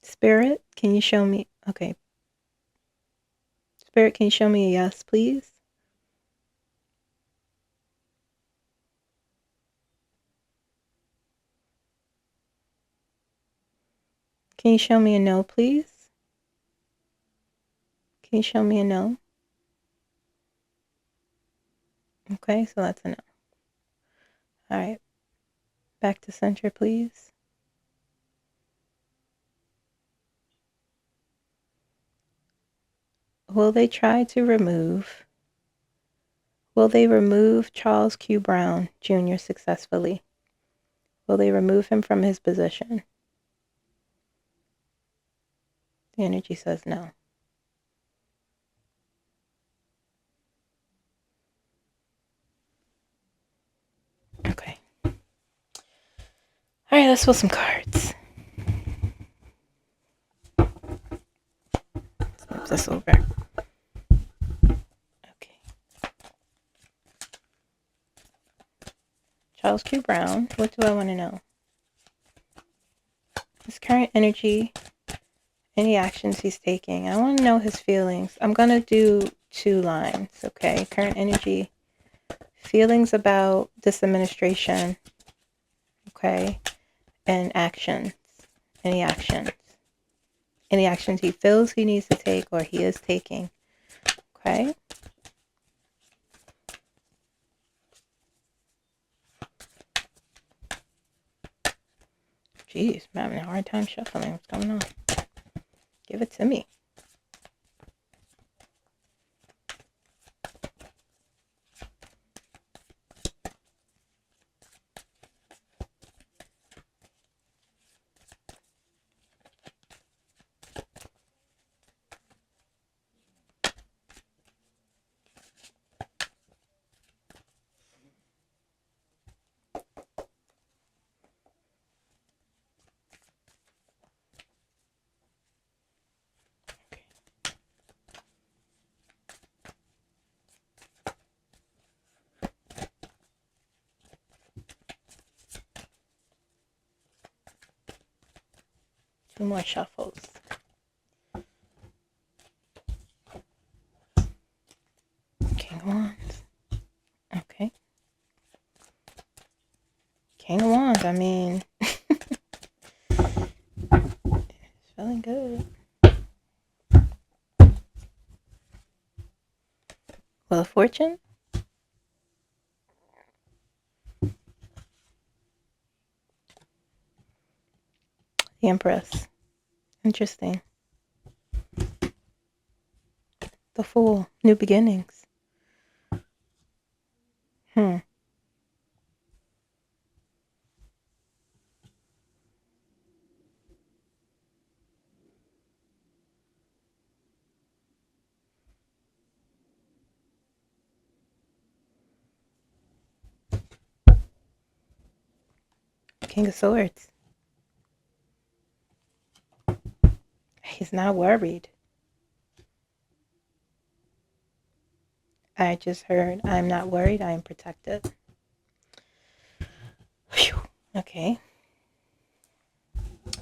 Spirit, can you show me? Okay. Spirit, can you show me a yes, please? Can you show me a no, please? Can you show me a no? Okay, so that's a no. All right. Back to center, please. Will they try to remove? Will they remove Charles Q. Brown Jr. successfully? Will they remove him from his position? The energy says no. Okay. All right, let's pull some cards. Let's move this over. Okay. Charles Q. Brown, what do I want to know? His current energy, any actions he's taking. I want to know his feelings. I'm going to do 2 lines, okay? Current energy, feelings about this administration, okay? And actions, any actions. Any actions he feels he needs to take or he is taking, okay? Jeez, I'm having a hard time shuffling. What's going on? Give it to me. Two more shuffles. King of Wands. Okay. King of Wands, I mean, it's feeling good. Wheel of Fortune. The Empress. Interesting. The Fool. New beginnings. King of Swords. He's not worried. I just heard, I'm not worried, I am protected. Whew. Okay.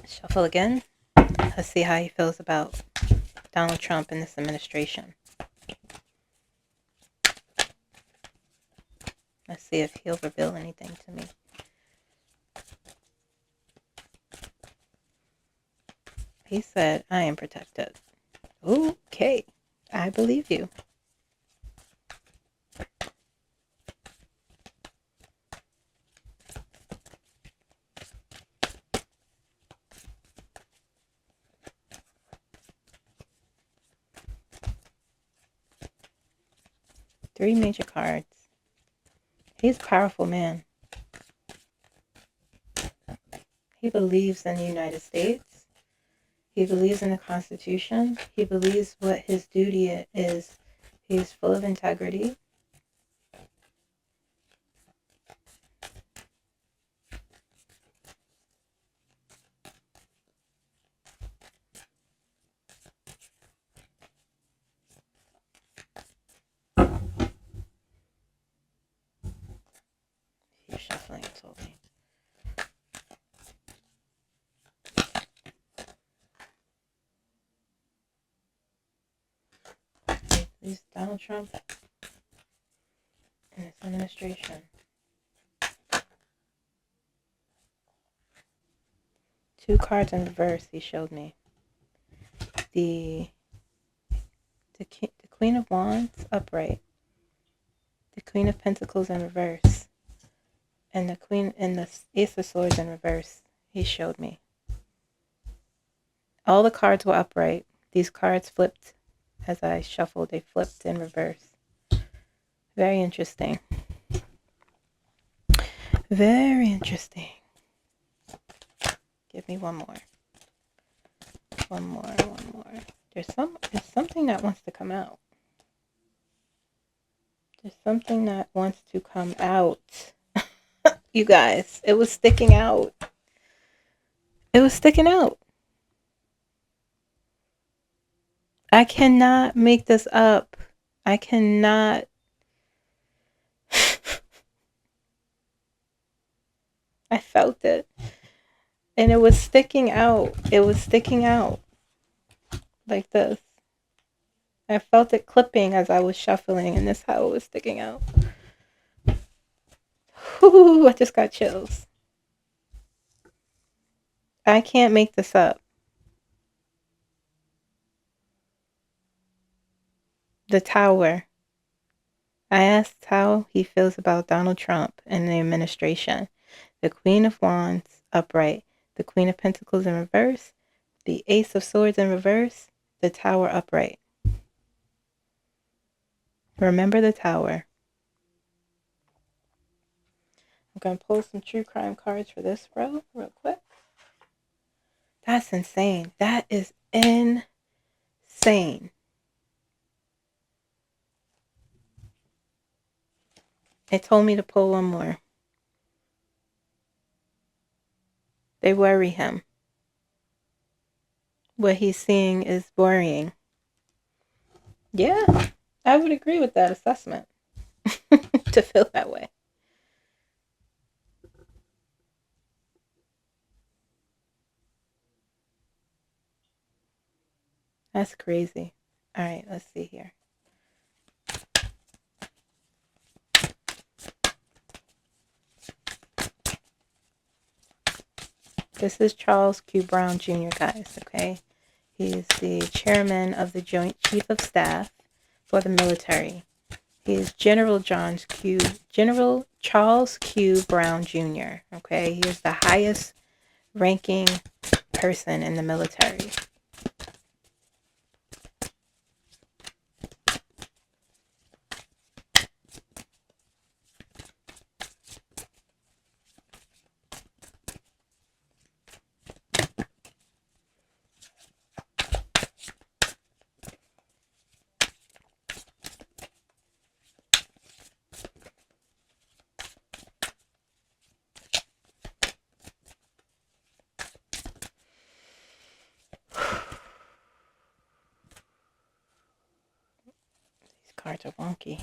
Shuffle again. Let's see how he feels about Donald Trump and this administration. Let's see if he'll reveal anything to me. He said, I am protected. Okay. I believe you. Three major cards. He's a powerful man. He believes in the United States. He believes in the Constitution. He believes what his duty is. He's full of integrity. You're shuffling, told me. He's Donald Trump and his administration. Two cards in reverse he showed me. The Queen of Wands upright. The Queen of Pentacles in reverse. And the Queen and the Ace of Swords in reverse he showed me. All the cards were upright. These cards flipped as I shuffled. They flipped in reverse. Very interesting. Very interesting. Give me one more. One more. There's something that wants to come out. There's something that wants to come out. You guys, it was sticking out. It was sticking out. I cannot make this up. I cannot. I felt it. And it was sticking out. It was sticking out. Like this. I felt it clipping as I was shuffling, and this is how it was sticking out. Whew, I just got chills. I can't make this up. The Tower. I asked how he feels about Donald Trump and the administration. The Queen of Wands upright. The Queen of Pentacles in reverse. The Ace of Swords in reverse. The Tower upright. Remember the Tower. I'm going to pull some true crime cards for this row real quick. That's insane. That is insane. It told me to pull one more. They worry him. What he's seeing is worrying. Yeah, I would agree with that assessment. To feel that way. That's crazy. All right, let's see here. This is Charles Q. Brown Jr., guys, okay? He's the chairman of the Joint Chief of Staff for the military. He is General Charles Q. Brown Jr., okay? He is the highest ranking person in the military. Cards are wonky.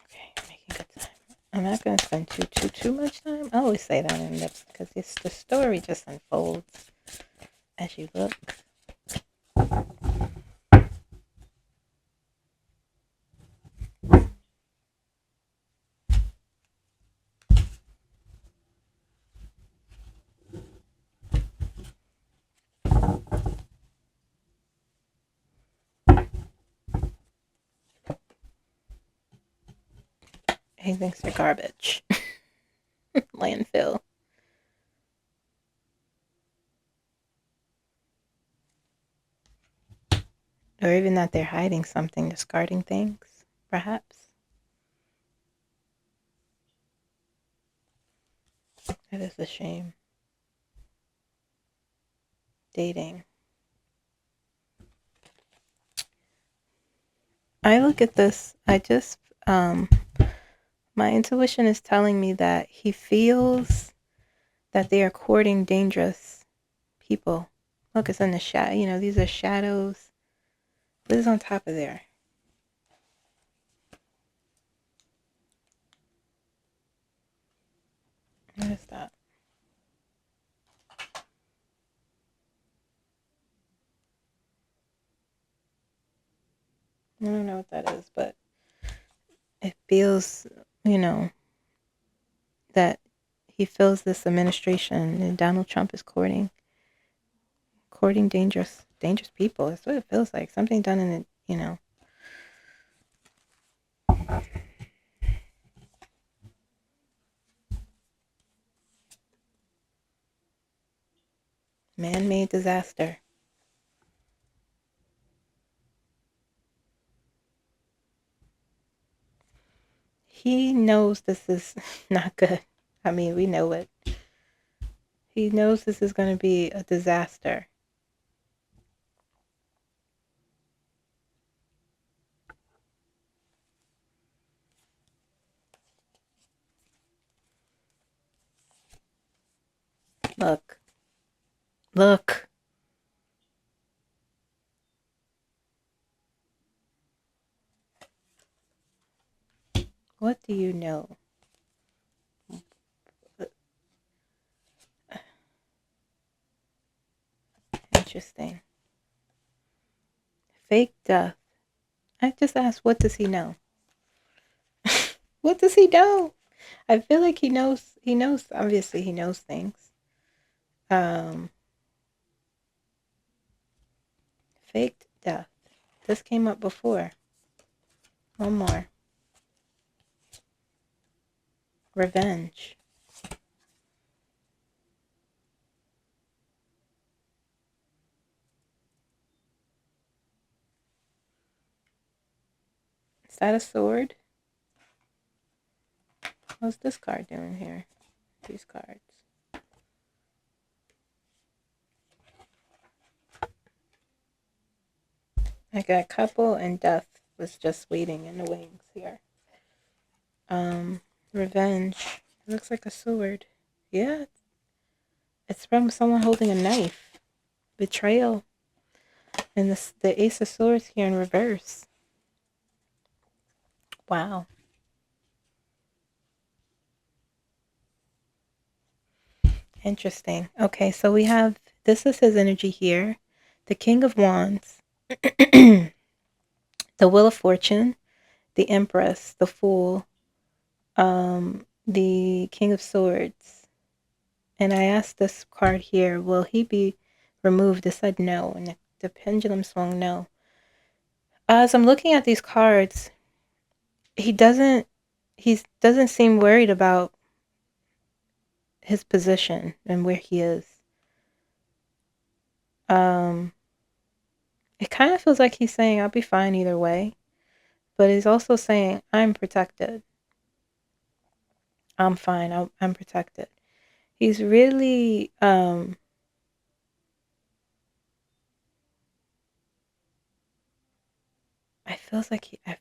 Okay, making good time. I'm not going to spend too much time. I always say that in this because the story just unfolds as you look. He thinks they're garbage. Landfill. Or even that they're hiding something, discarding things, perhaps. It is a shame. Dating. I look at this, my intuition is telling me that he feels that they are courting dangerous people. Look, it's in the shadow. You know, these are shadows. What is on top of there? What is that? I don't know what that is, but it feels, that he feels this administration and Donald Trump is courting dangerous people. That's what it feels like. Something done in it, man-made disaster. He knows this is not good. I mean, we know it. He knows this is going to be a disaster. Look. Look. What do you know? Interesting. Fake death. I just asked, what does he know? What does he know? I feel like he knows, obviously he knows things. Faked death. This came up before. One more. Revenge. Is that a sword? What's this card doing here? These cards. I got couple and death was just waiting in the wings here. Revenge. It looks like a sword. Yeah. It's from someone holding a knife. Betrayal. And the Ace of Swords here in reverse. Wow. Interesting. Okay, so we have, this is his energy here. The King of Wands. The Wheel of Fortune. The Empress. The Fool. The King of Swords. And I asked this card here, will he be removed? It said no, and the pendulum swung no. As I'm looking at these cards, he doesn't seem worried about his position and where he is. It kind of feels like he's saying, I'll be fine either way. But he's also saying, I'm protected. I'm fine. I'm protected. He's really, I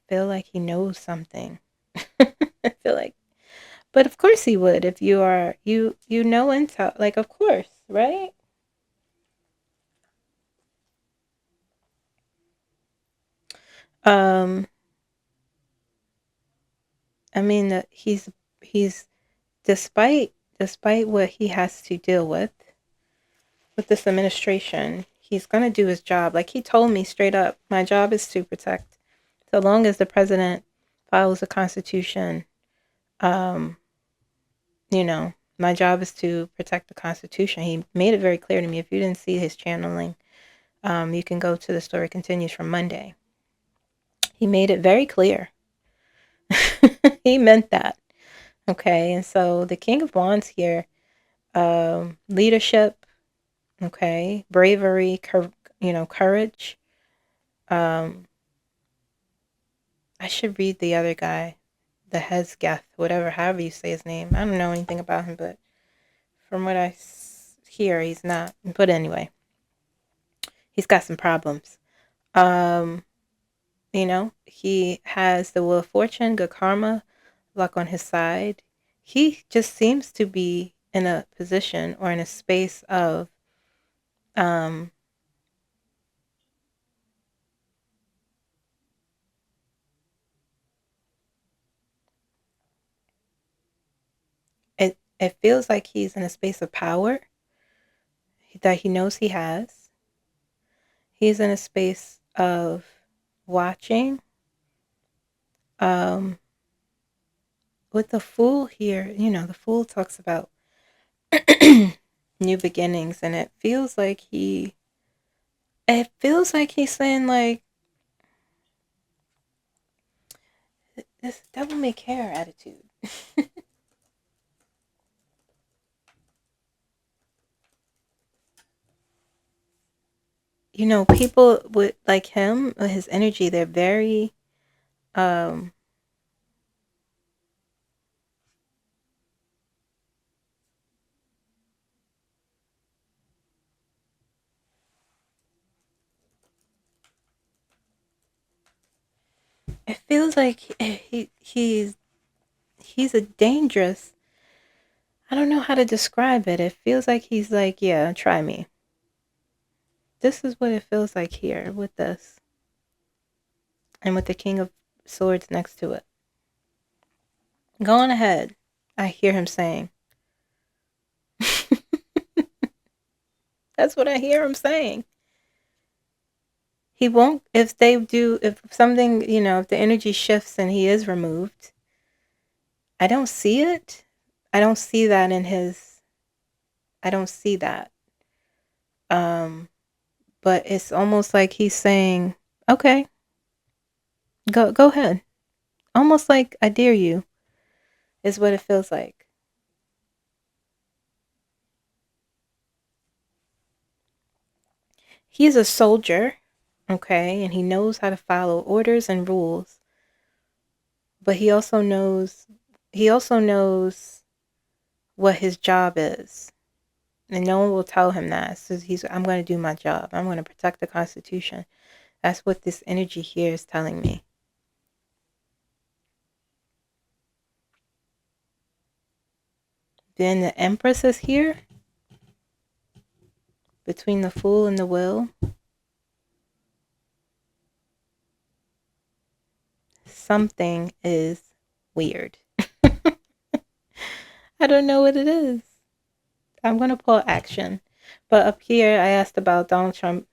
feel like he knows something. I feel like, but of course he would if you are, you know intel, like, of course, right? I mean that he's despite what he has to deal with this administration, he's going to do his job. Like he told me straight up, my job is to protect. So long as the president follows the Constitution, my job is to protect the Constitution. He made it very clear to me. If you didn't see his channeling, you can go to The Story Continues from Monday. He made it very clear. He meant that. Okay, and so the King of Wands here, leadership, okay, bravery, courage. I should read the other guy, the 𝐒𝐬𝐧𝐭𝐬, whatever, however you say his name. I don't know anything about him, but from what I hear, he's not. But anyway, he's got some problems. He has the Wheel of Fortune, good karma, luck on his side. He just seems to be in a position or in a space of It feels like he's in a space of power that he knows he has. He's in a space of watching. With the Fool here, the Fool talks about new beginnings, and it feels like he's saying like this devil may care attitude. People with like him, his energy, they're very um it feels like he's a dangerous. I don't know how to describe it. It feels like he's like, yeah, try me. This is what it feels like here with this. And with the King of Swords next to it. Go on ahead. I hear him saying. That's what I hear him saying. He won't, if something, if the energy shifts and he is removed, I don't see it. I don't see that I don't see that. But it's almost like he's saying, okay, go ahead. Almost like I dare you is what it feels like. He's a soldier, okay, and he knows how to follow orders and rules. But he also knows what his job is. And no one will tell him that. So I'm going to do my job. I'm going to protect the Constitution. That's what this energy here is telling me. Then the Empress is here. Between the Fool and the Will. Something is weird. I don't know what it is. I'm going to pull action. But up here, I asked about Donald Trump,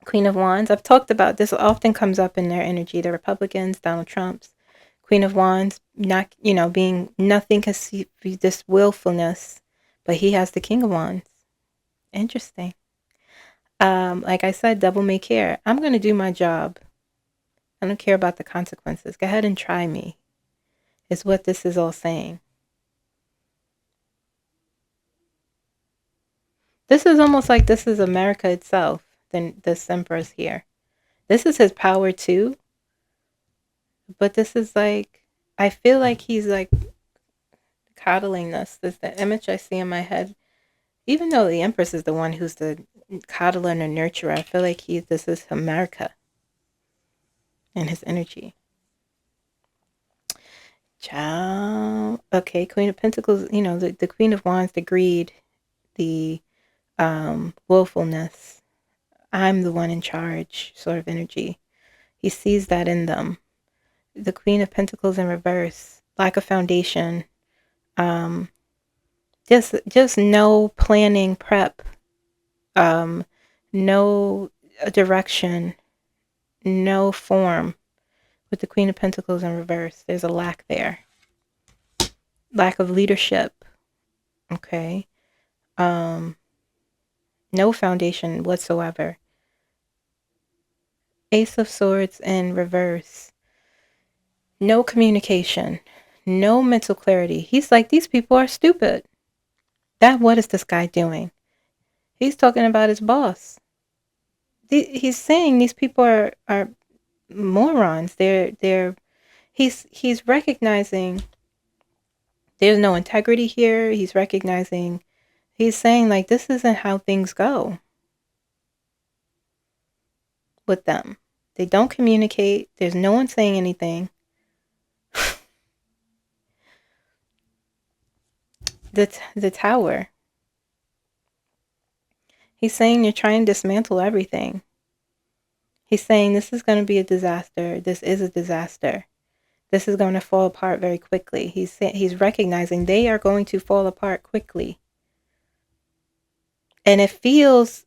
Queen of Wands. I've talked about this, often comes up in their energy. The Republicans, Donald Trump's Queen of Wands, not, being nothing can see this willfulness, but he has the King of Wands. Interesting. Like I said, devil may care. I'm going to do my job. I don't care about the consequences. Go ahead and try me, is what this is all saying. This is almost like this is America itself, then this Emperor's here. This is his power too. But this is like, I feel like he's like coddling this. This is the image I see in my head. Even though the Empress is the one who's the coddler and the nurturer, I feel like this is America and his energy. Ciao. Okay, Queen of Pentacles, the Queen of Wands, the greed, the willfulness. I'm the one in charge sort of energy. He sees that in them. The Queen of Pentacles in reverse, lack of foundation. Just no planning, prep. No direction, no form. With the Queen of Pentacles in reverse, there's a lack there. Lack of leadership. Okay. No foundation whatsoever. Ace of Swords in reverse. No communication. No mental clarity. He's like, these people are stupid. What is this guy doing? He's talking about his boss. He's saying these people are morons. He's recognizing there's no integrity here. He's saying like, this isn't how things go with them. They don't communicate. There's no one saying anything. The Tower. He's saying you're trying to dismantle everything. He's saying this is going to be a disaster. This is a disaster. This is going to fall apart very quickly. He's recognizing they are going to fall apart quickly. And it feels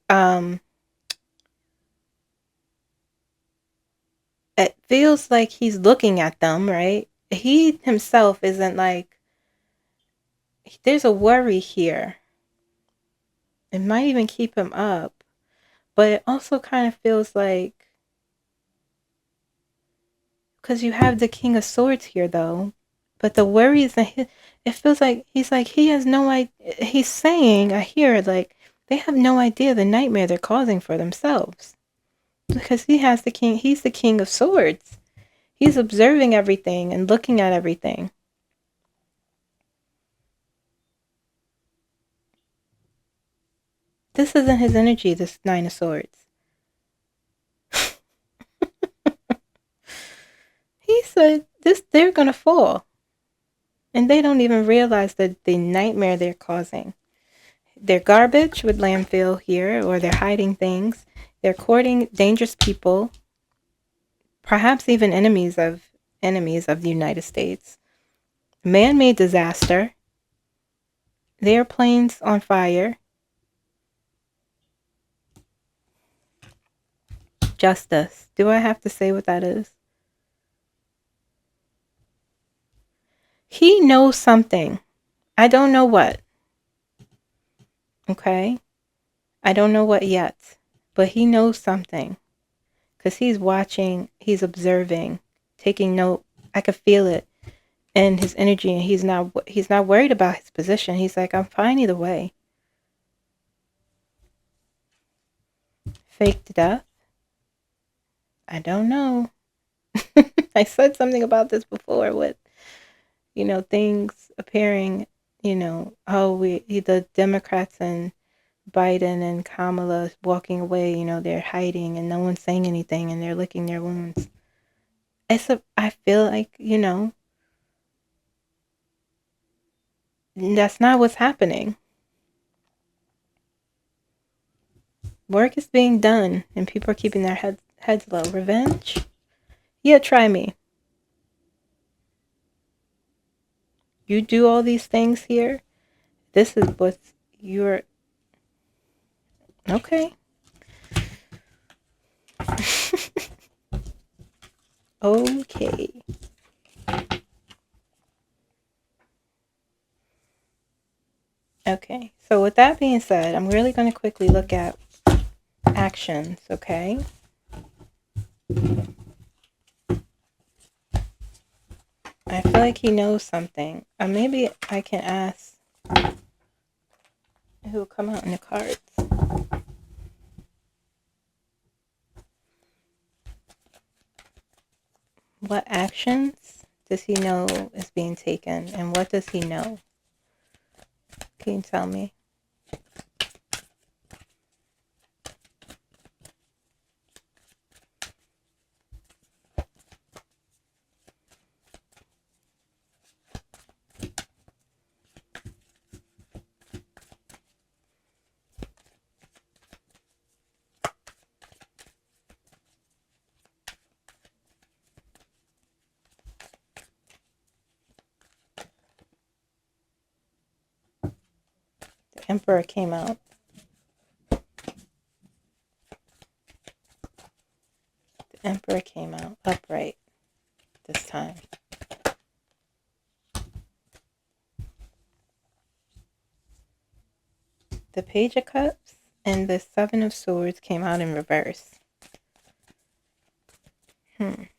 like he's looking at them, right? He himself isn't like, there's a worry here. It might even keep him up, but it also kind of feels like, because you have the King of Swords here though, but the worry isn't his. It feels like he has no idea. He's saying, I hear it, like they have no idea the nightmare they're causing for themselves, because he's the King of Swords. He's observing everything and looking at everything. This isn't his energy, this Nine of Swords. He said they're gonna fall. And they don't even realize that the nightmare they're causing. They're garbage with landfill here, or they're hiding things. They're courting dangerous people, perhaps even enemies of the United States. Man-made disaster. The airplanes on fire. Justice. Do I have to say what that is? He knows something. I don't know what. Okay? I don't know what yet. But he knows something. Because he's watching, he's observing, taking note. I could feel it in his energy, and he's not worried about his position. He's like, I'm fine either way. Faked death? I don't know. I said something about this before with, things appearing, the Democrats and Biden and Kamala walking away, they're hiding and no one's saying anything and they're licking their wounds. I feel like, that's not what's happening. Work is being done and people are keeping their heads low. Revenge? Yeah, try me. You do all these things here. This is what you're... Okay. Okay. Okay. So with that being said, I'm really going to quickly look at actions, okay? I feel like he knows something. Maybe I can ask who will come out in the cards. What actions does he know is being taken? And what does he know? Can you tell me? The Emperor came out. The Emperor came out upright this time. The Page of Cups and the Seven of Swords came out in reverse. Okay.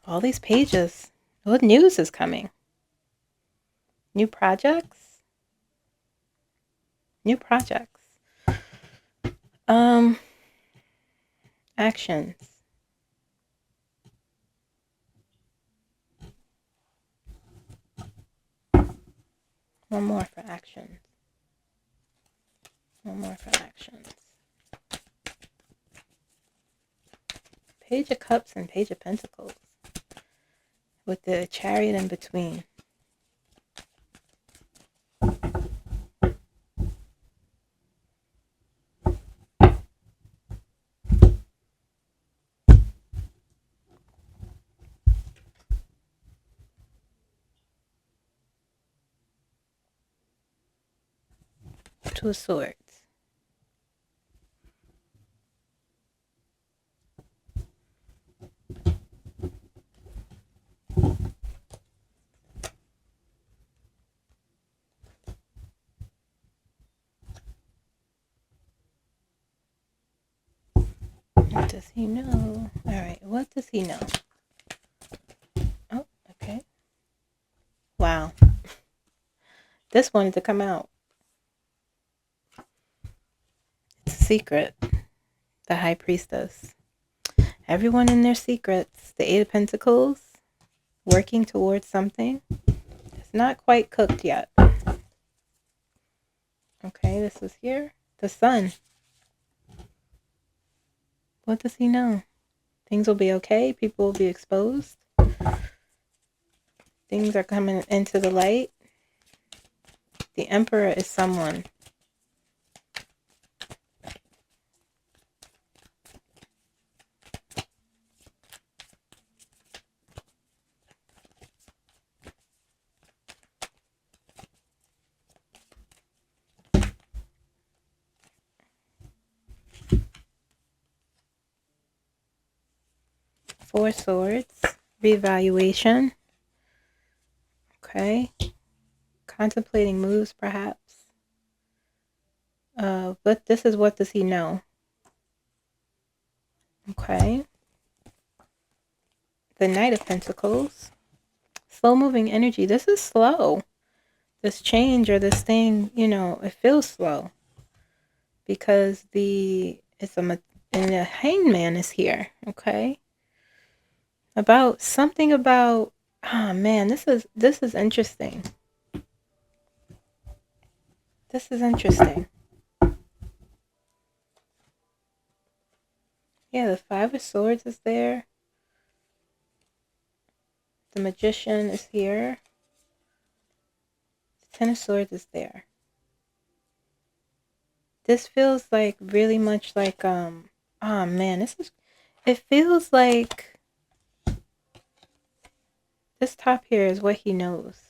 All these pages. What news is coming? New projects? new projects, actions. One more for actions. One more for actions. Page of Cups and Page of Pentacles with the Chariot in between. Two of Swords. What does he know? All right, what does he know? Oh, okay. Wow. This wanted to come out. It's a secret. The High Priestess. Everyone in their secrets. The Eight of Pentacles. Working towards something. It's not quite cooked yet. Okay, this is here. The Sun. What does he know? Things will be okay. People will be exposed. Things are coming into the light. The Emperor is someone. Four Swords. Reevaluation. Okay. Contemplating moves, perhaps. But this is what does he know? Okay. The Knight of Pentacles. Slow moving energy. This is slow. This change or this thing, you know, it feels slow. Because and the Hangman is here. Okay. About something about, oh man, this is interesting. This is interesting. Yeah, the Five of Swords is there. The Magician is here. The Ten of Swords is there. This feels like really much like, oh man, it feels like this top here is what he knows.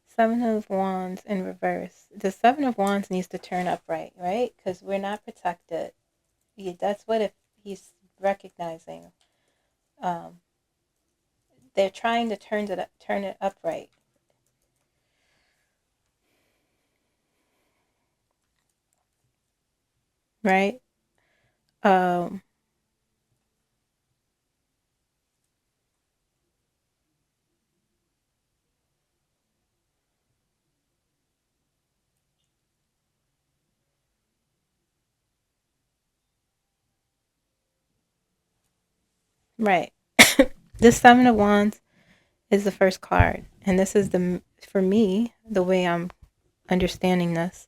Seven of Wands in reverse. The Seven of Wands needs to turn upright, right? Because we're not protected. That's what he's recognizing. They're trying to turn it upright. Right? Right. This Seven of Wands is the first card. And this is for me, the way I'm understanding this,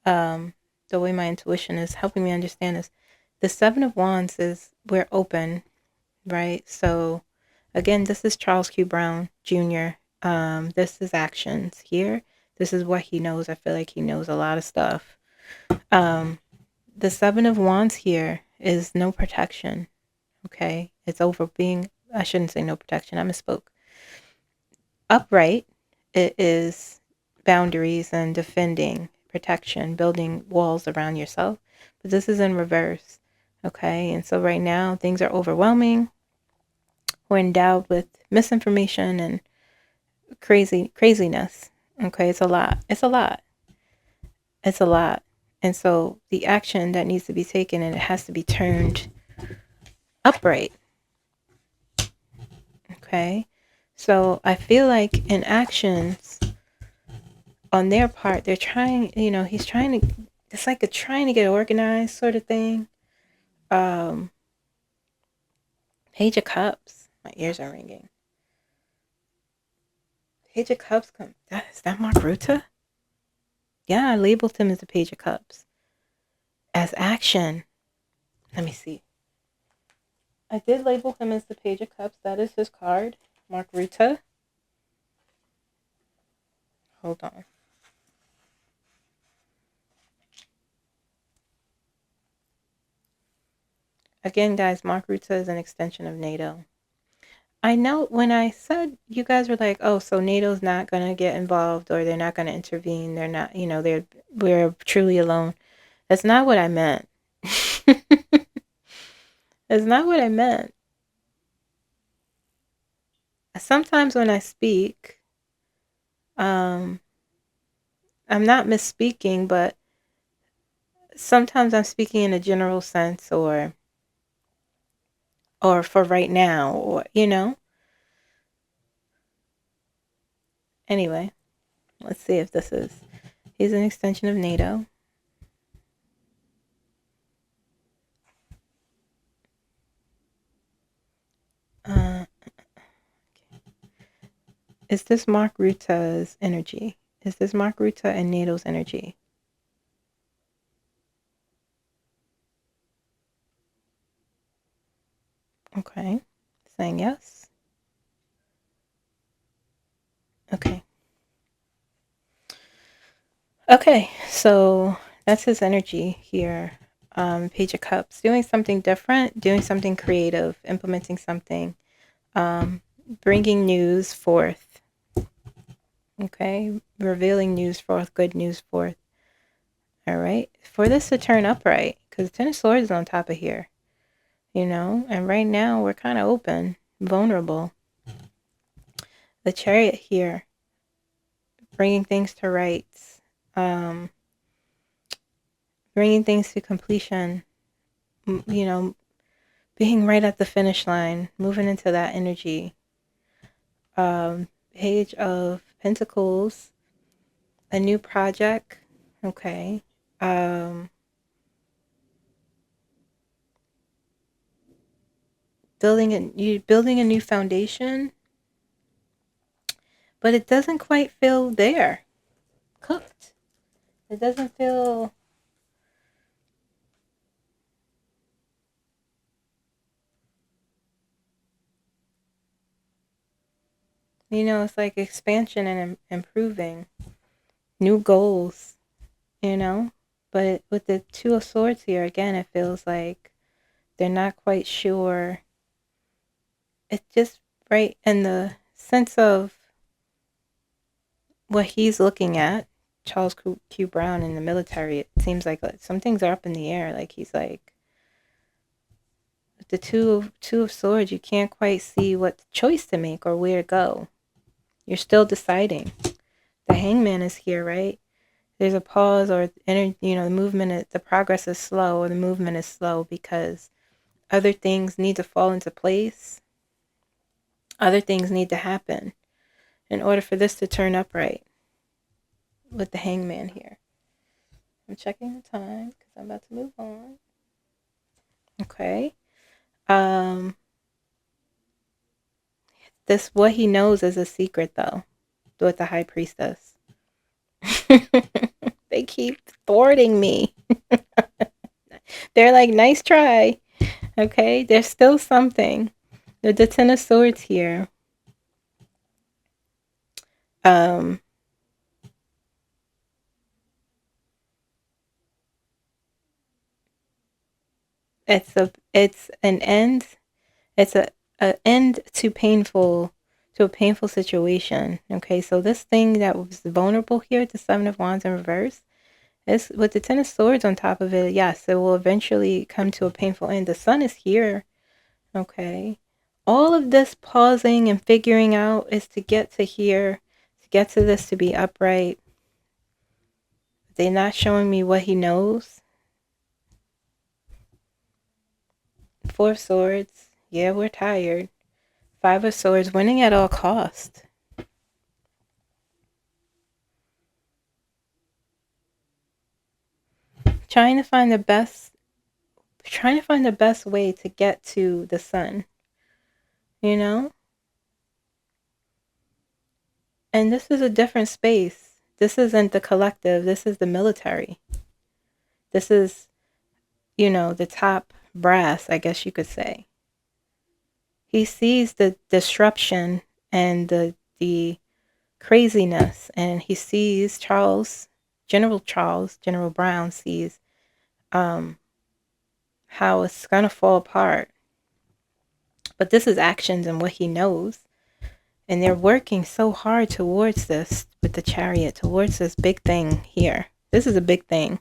the way my intuition is helping me understand this. The Seven of Wands is we're open, right? So again, this is Charles Q. Brown Jr. This is actions here. This is what he knows. I feel like he knows a lot of stuff. The Seven of Wands here is no protection. Okay. It's over being, I shouldn't say no protection. I misspoke. Upright, it is boundaries and defending, protection, building walls around yourself. But this is in reverse. Okay. And so right now things are overwhelming. We're endowed with misinformation and craziness. Okay. It's a lot. It's a lot. It's a lot. And so the action that needs to be taken, and it has to be turned upright. Okay. So I feel like in actions on their part, they're trying, he's trying to, it's like a trying to get organized sort of thing. Page of Cups. My ears are ringing. Page of Cups. Is that Mark Rutte? Yeah, I labeled him as the Page of Cups. As action. Let me see. I did label him as the Page of Cups. That is his card. Mark Rutte. Hold on. Again, guys, Mark Rutte is an extension of NATO. I know when I said, you guys were like, oh, so NATO's not going to get involved or they're not going to intervene. They're not, we're truly alone. That's not what I meant. That's not what I meant. Sometimes when I speak, I'm not misspeaking, but sometimes I'm speaking in a general sense or for right now, or, Anyway, let's see if this is, he's an extension of NATO. Is this Mark Rutte's energy? Is this Mark Rutte and NATO's energy? Okay, saying yes. Okay. Okay, so that's his energy here. Page of Cups, doing something different, doing something creative, implementing something, bringing news forth. Okay, revealing news forth, good news forth. All right, for this to turn upright, because Ten of Swords is on top of here, and right now we're kind of open, vulnerable. The Chariot here, bringing things to rights, bringing things to completion, being right at the finish line, moving into that energy. Page of Pentacles, a new project. Okay. Building a new foundation, but it doesn't quite feel there. Cooked. It doesn't feel, it's like expansion and improving, new goals, but with the Two of Swords here, again, it feels like they're not quite sure. It's just right in the sense of what he's looking at, Charles Q. Brown in the military. It seems like some things are up in the air. Like he's like, with the two of Swords, you can't quite see what choice to make or where to go. You're still deciding. The Hangman is here, right? There's a pause, or the movement, the progress is slow, or the movement is slow because other things need to fall into place. Other things need to happen in order for this to turn upright. With the Hangman here, I'm checking the time because I'm about to move on. Okay. This, what he knows is a secret though, with the High Priestess. They keep thwarting me. They're like, nice try. Okay, there's still something. The Ten of Swords here. It's an end. It's a end to a painful situation. Okay, so this thing that was vulnerable here, the Seven of Wands in reverse, is with the Ten of Swords on top of it. Yes, it will eventually come to a painful end. The Sun is here. Okay, all of this pausing and figuring out is to get to here, to get to this, to be upright. They're not showing me what he knows. Four of Swords. Yeah, we're tired. Five of Swords. Winning at all cost. Trying to find the best way to get to the sun. You know? And this is a different space. This isn't the collective. This is the military. This is, the top brass, I guess you could say. He sees the disruption and the craziness, and he sees General Brown sees how it's gonna fall apart. But this is actions and what he knows. And they're working so hard towards this with the Chariot, towards this big thing here. This is a big thing,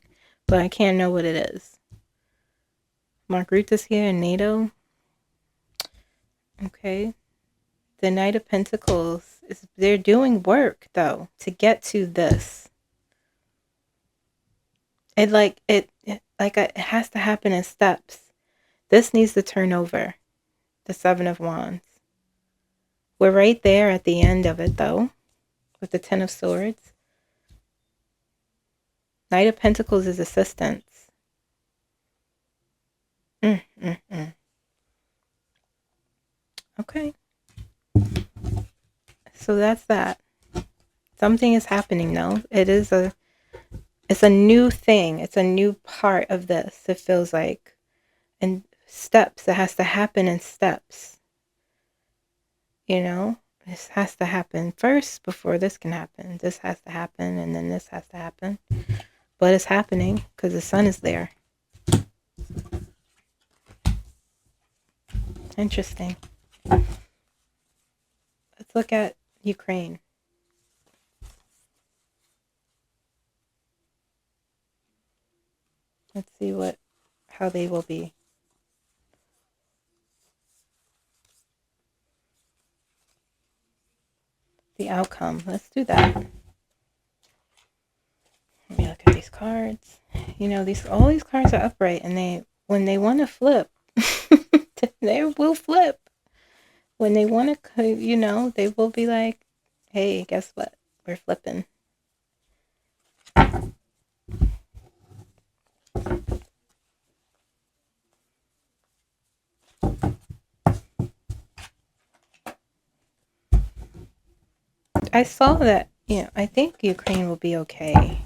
but I can't know what it is. Mark Rutte is here in NATO. Okay. The Knight of Pentacles, they're doing work, though, to get to this. It has to happen in steps. This needs to turn over. The Seven of Wands. We're right there at the end of it, though, with the Ten of Swords. Knight of Pentacles is assistance. Okay. So that's that. Something is happening, though. It's a new thing. It's a new part of this. It feels like in steps. It has to happen in steps. This has to happen first before this can happen. This has to happen, and then this has to happen. But it's happening because the sun is there. Interesting. Let's look at Ukraine. Let's see how they will be. The outcome. Let's do that. Let me look at these cards. All these cards are upright, and when they want to flip, they will flip. When they want to, they will be like, hey, guess what? We're flipping. I saw that, I think Ukraine will be okay.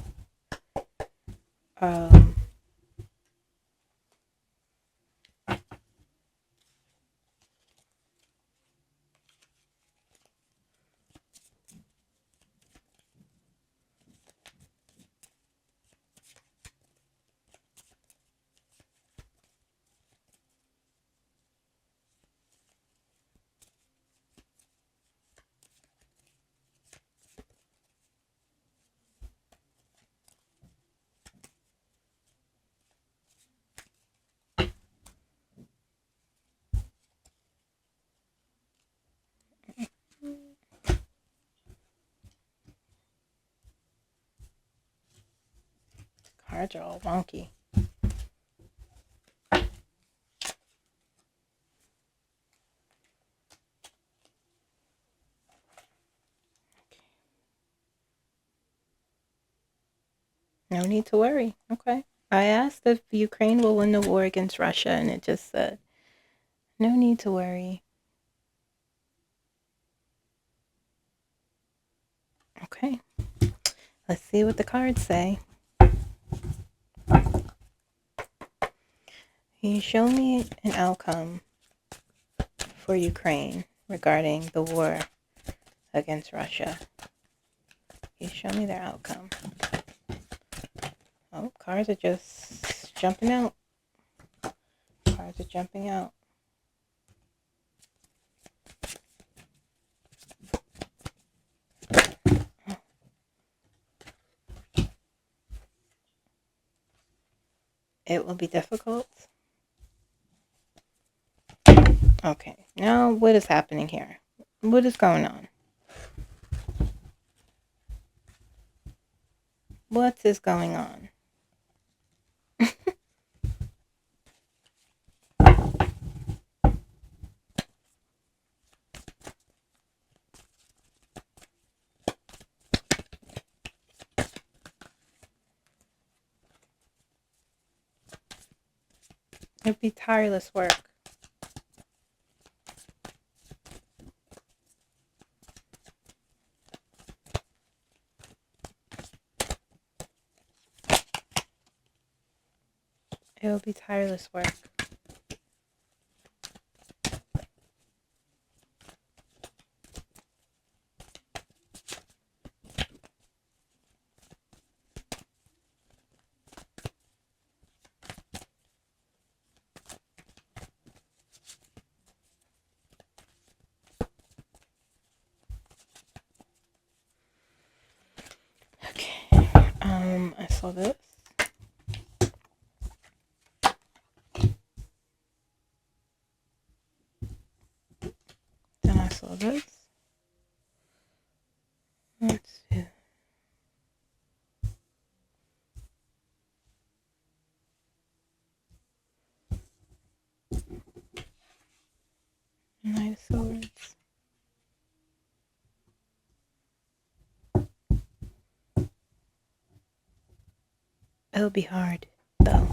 Cards are all wonky. No need to worry. Okay. I asked if Ukraine will win the war against Russia, and it just said, no need to worry. Okay. Let's see what the cards say. Can you show me an outcome for Ukraine regarding the war against Russia? Can you show me their outcome? Oh, cards are just jumping out. Cards are jumping out. It will be difficult. Okay, now what is happening here? What is going on? What is going on? It'd be tireless work. It will be tireless work. Okay. I saw this. Then I saw this. Let's see. Knight of Swords. It'll be hard, though.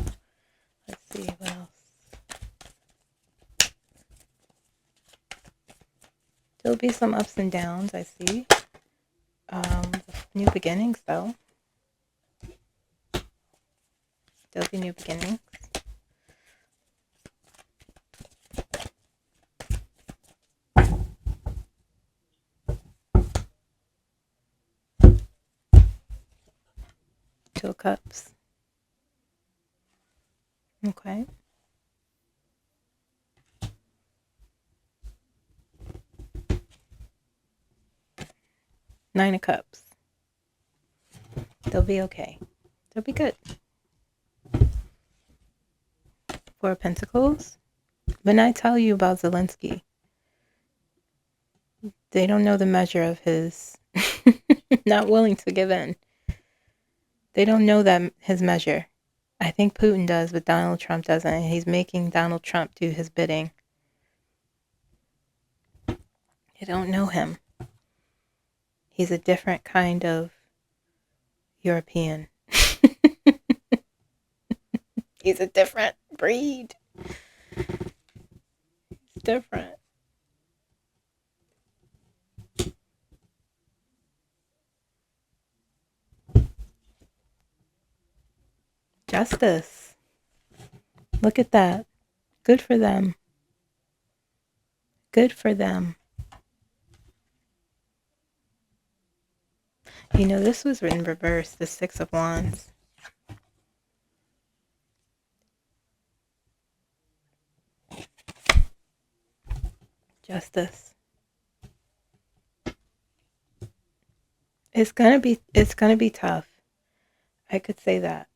Let's see what else. There'll be some ups and downs, I see. New beginnings, though. There'll be new beginnings. Two of Cups. Okay. Nine of Cups. They'll be okay. They'll be good. Four of Pentacles. When I tell you about Zelensky, they don't know the measure of his not willing to give in. They don't know that his measure. I think Putin does, but Donald Trump doesn't. He's making Donald Trump do his bidding. They don't know him. He's a different kind of European. He's a different breed. He's different. Justice. Look at that. Good for them. Good for them. You know, this was in reverse, the Six of Wands. Justice. It's gonna be tough. I could say that.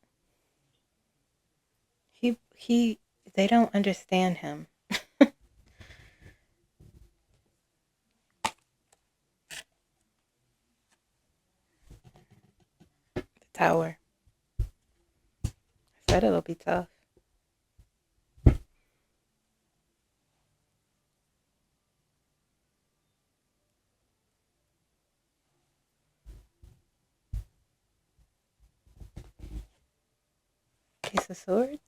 They don't understand him. The Tower. I said it'll be tough. Ace of Swords.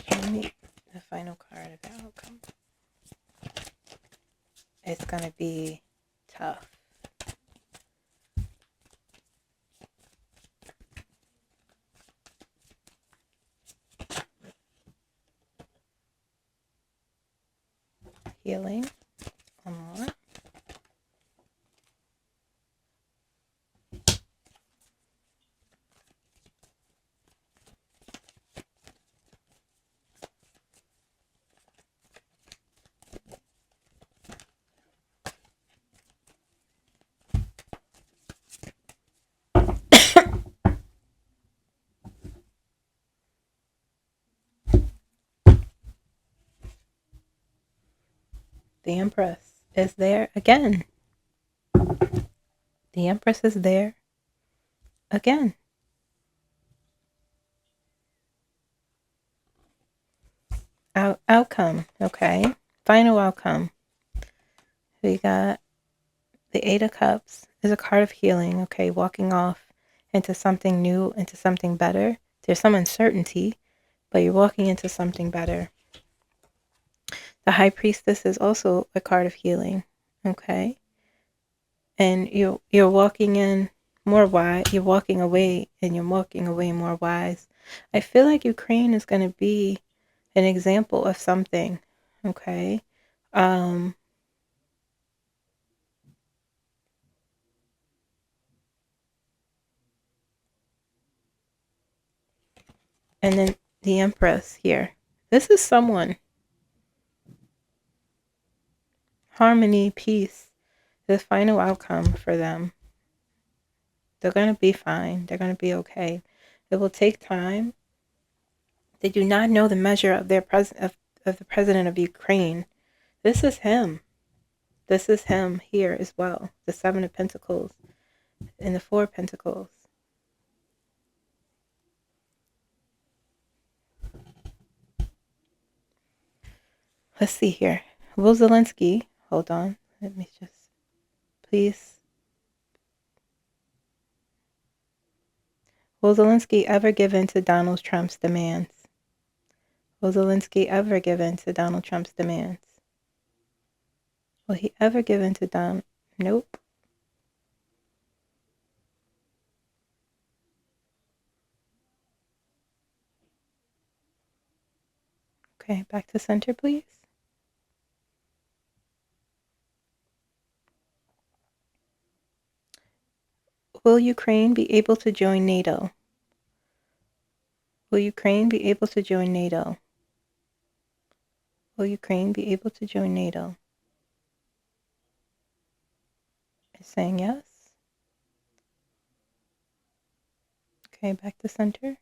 Give me the final card of the outcome. It's gonna be tough. Healing. One more. The Empress is there again. The Empress is there again. Outcome, okay. Final outcome. We got the Eight of Cups is a card of healing, okay? Walking off into something new, into something better. There's some uncertainty, but you're walking into something better. The High Priestess is also a card of healing, okay? And you're walking in more wise. You're walking away, and you're walking away more wise. I feel like Ukraine is going to be an example of something, okay? And then the Empress here. This is someone. Harmony, peace, the final outcome for them. They're going to be fine. They're going to be okay. It will take time. They do not know the measure of their of the president of Ukraine. This is him. This is him here as well. The Seven of Pentacles and the Four of Pentacles. Let's see here. Will Zelensky, hold on. Let me just, please. Will Zelensky ever give in to Donald Trump's demands? Will Zelensky ever give in to Donald Trump's demands? Will he ever give in to Don? Nope. Okay, back to center, please. Will Ukraine be able to join NATO? Will Ukraine be able to join NATO? Will Ukraine be able to join NATO? It's saying yes. Okay, back to center.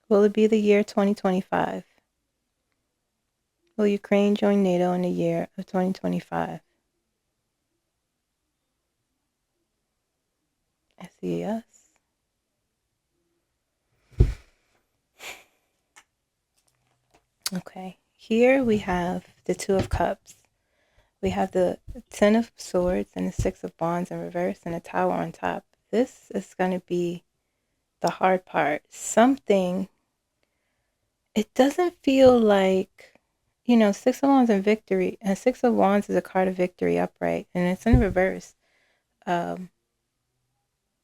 Will it be the year 2025? Will Ukraine join NATO in the year of 2025? I see yes. Okay, here we have the Two of Cups. We have the Ten of Swords and the Six of Wands in reverse and a Tower on top. This is going to be the hard part. Something, it doesn't feel like, you know, Six of Wands and victory, and Six of Wands is a card of victory upright, and it's in reverse.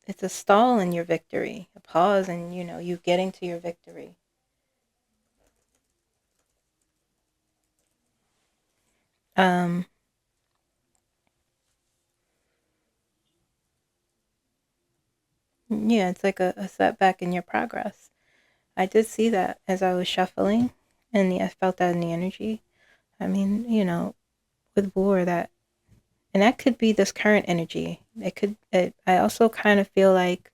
It's a stall in your victory, a pause, and, you know, you getting to your victory. Yeah, it's like a setback in your progress. I did see that as I was shuffling, and I felt that in the energy. I mean, you know, with war, that, and that could be this current energy. I also kind of feel like,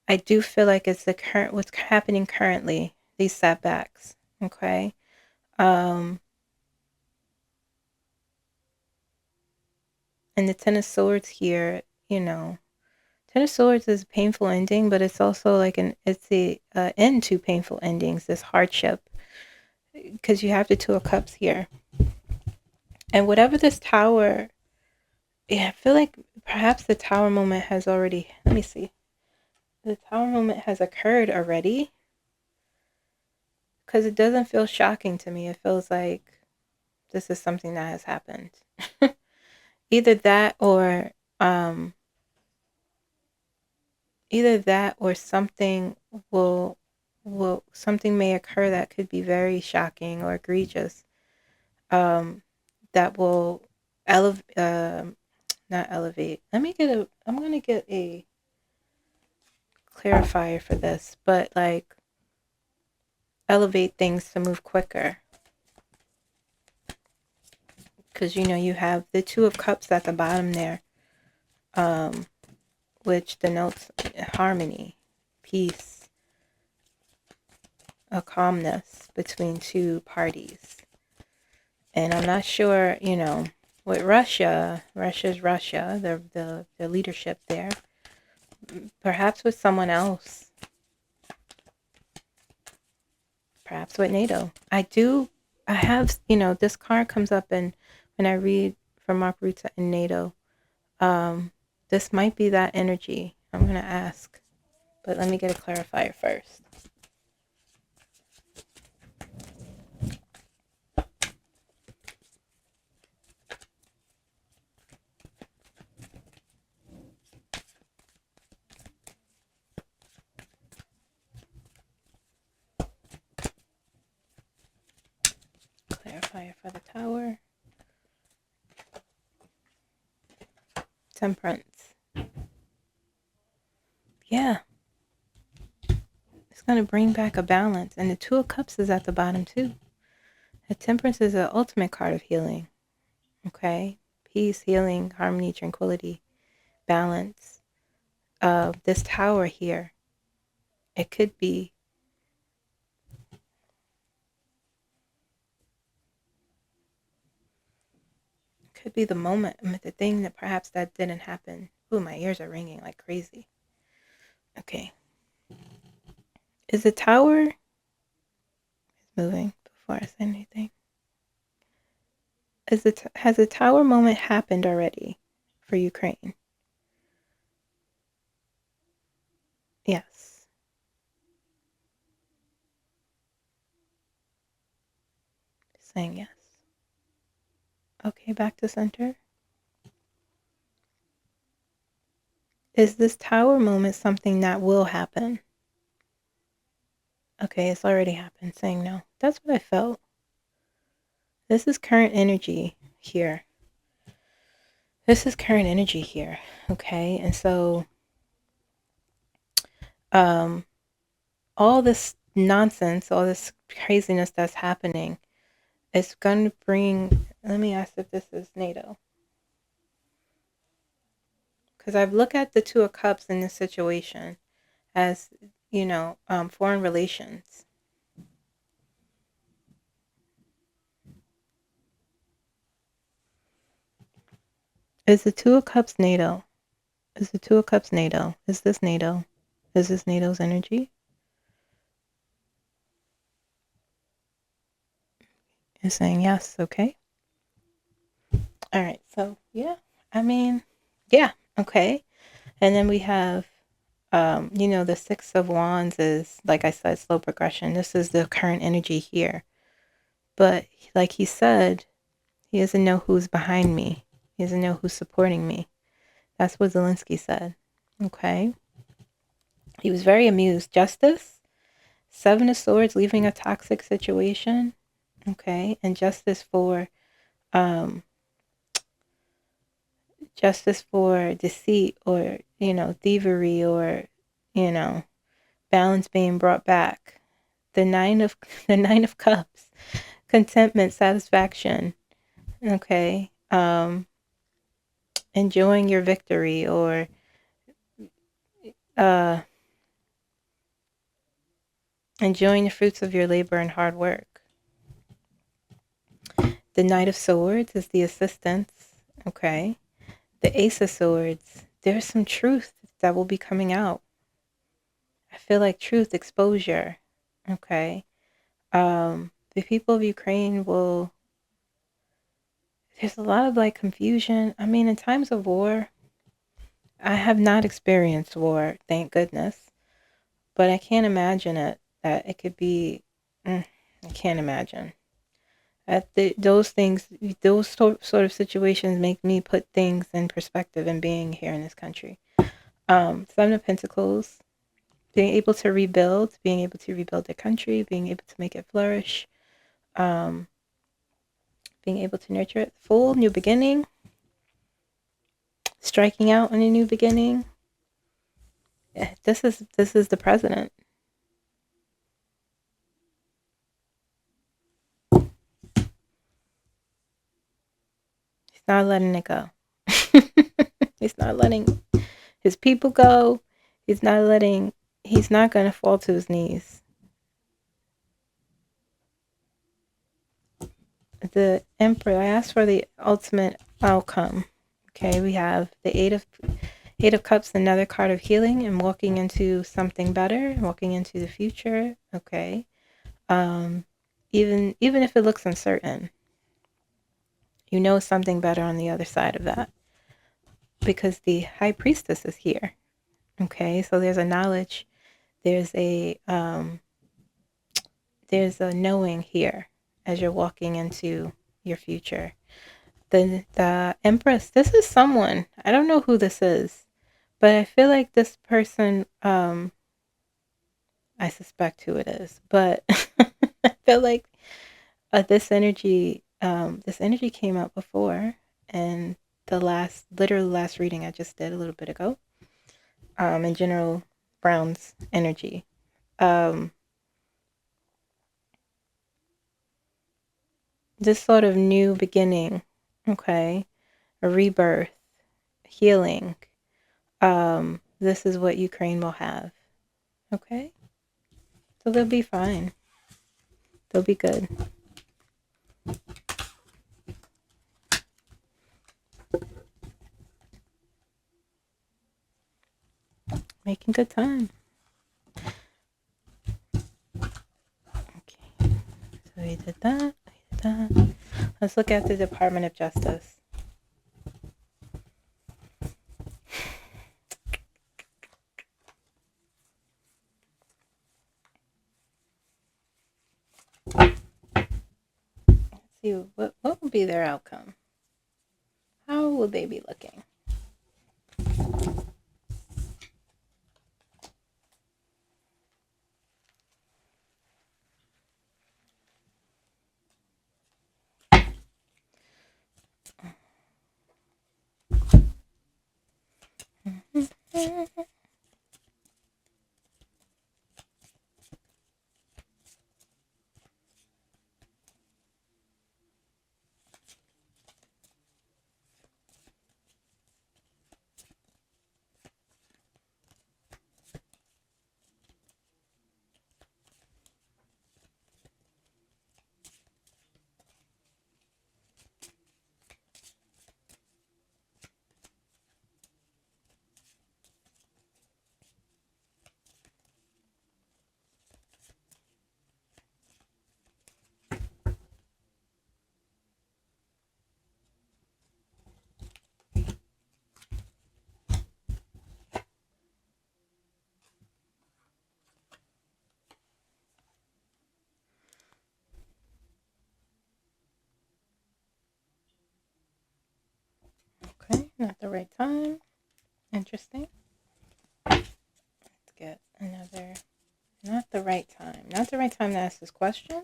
I do feel like it's the current, what's happening currently, these setbacks, okay? And the Ten of Swords here, you know, Ten of Swords is a painful ending, but it's also like it's the end to painful endings, this hardship, because you have the Two of Cups here. And whatever this Tower, yeah, I feel like perhaps the Tower moment has already, let me see. The Tower moment has occurred already, because it doesn't feel shocking to me. It feels like this is something that has happened. Either that or something something may occur that could be very shocking or egregious, that will not elevate. I'm gonna get a clarifier for this, but like elevate things to move quicker. Because, you know, you have the Two of Cups at the bottom there, which denotes harmony, peace, a calmness between two parties. And I'm not sure, you know, with Russia's Russia, the leadership there, perhaps with someone else, perhaps with NATO. I have, you know, this card comes up, and when I read from Margaretha and NATO, this might be that energy. I'm going to ask, but let me get a clarifier first. Clarifier for the Tower. Temperance. Yeah. It's going to bring back a balance. And the Two of Cups is at the bottom too. The Temperance is the ultimate card of healing. Okay? Peace, healing, harmony, tranquility, balance. This Tower here, it could be the moment, the thing that perhaps that didn't happen. Ooh, my ears are ringing like crazy. Okay. Is the Tower moving before I say anything? Has the Tower moment happened already for Ukraine? Yes. Saying yes. Okay, back to center. Is this Tower moment something that will happen? Okay, it's already happened. Saying no. That's what I felt. This is current energy here. This is current energy here. Okay, and so all this nonsense, all this craziness that's happening, it's going to bring, let me ask if this is NATO. Because I've looked at the Two of Cups in this situation as, foreign relations. Is the Two of Cups NATO? Is the Two of Cups NATO? Is this NATO? Is this NATO's energy? It's saying yes, okay. All right, so yeah, okay. And then we have, the Six of Wands is, like I said, slow progression. This is the current energy here. But like he said, he doesn't know who's behind me. He doesn't know who's supporting me. That's what Zelensky said. Okay. He was very amused. Justice, Seven of Swords, leaving a toxic situation. Okay. And justice for deceit or, thievery or, balance being brought back. The nine of cups, contentment, satisfaction. Okay. Enjoying your victory or enjoying the fruits of your labor and hard work. The Knight of Swords is the assistance. Okay. The Ace of Swords, there's some truth that will be coming out. I feel like truth, exposure. Okay. The people of Ukraine will, there's a lot of confusion. I mean, in times of war, I have not experienced war, thank goodness, but I can't imagine that it could be, I can't imagine. Those sort of situations make me put things in perspective in being here in this country. Seven of Pentacles, being able to rebuild the country, being able to make it flourish, being able to nurture it. Full new beginning, striking out in a new beginning. This is the president. He's not letting it go. He's not letting his people go. He's not going to fall to his knees. The Emperor, I asked for the ultimate outcome. Okay, we have the Eight of Cups, another card of healing and walking into something better, walking into the future. Okay. Even if it looks uncertain. You know something better on the other side of that, because the high priestess is here. Okay, so there's a knowledge, there's a knowing here as you're walking into your future. The Empress, this is someone, I don't know who this is, but I feel like this person, I suspect who it is, but I feel like this energy came up before, and the literally last reading I just did a little bit ago, in General Brown's energy. This sort of new beginning, okay, a rebirth, healing. This is what Ukraine will have, okay? So they'll be fine. They'll be good. Making good time. Okay, so we did that. Let's look at the Department of Justice. Let's see, what will be their outcome? How will they be looking? Okay, not the right time. Interesting. Let's get another. Not the right time. Not the right time to ask this question.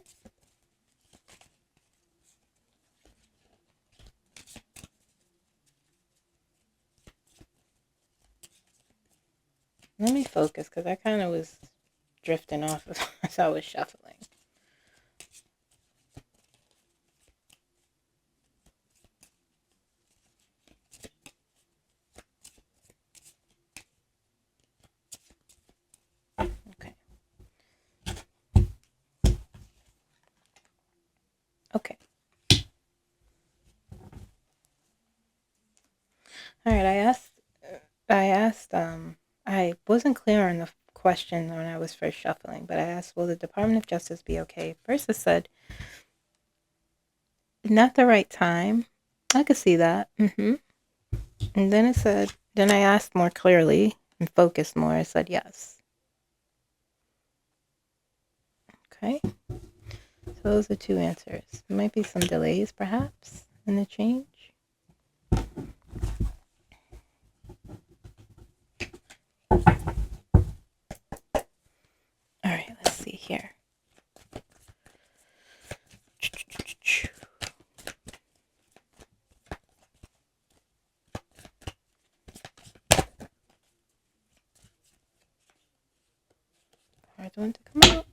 Let me focus, because I kind of was drifting off as I was shuffling. Okay. All right. I wasn't clear on the question when I was first shuffling, but I asked, will the Department of Justice be okay? First it said, not the right time. I could see that. And then it said, then I asked more clearly and focused more. I said, yes. Okay. So those are two answers. There might be some delays, perhaps, in the change. All right, let's see here. Hard one to come out.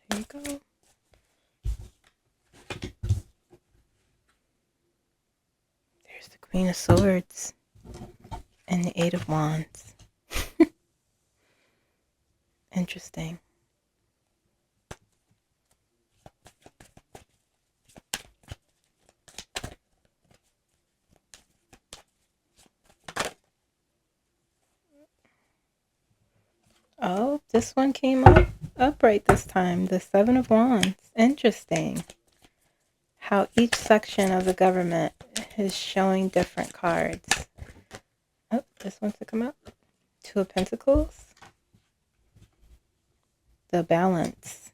There you go. There's the Queen of Swords and the Eight of Wands. Interesting. Oh, this one came up upright this time. The Seven of Wands. Interesting. How each section of the government is showing different cards. Oh, this wants to come up. Two of Pentacles. The Balance.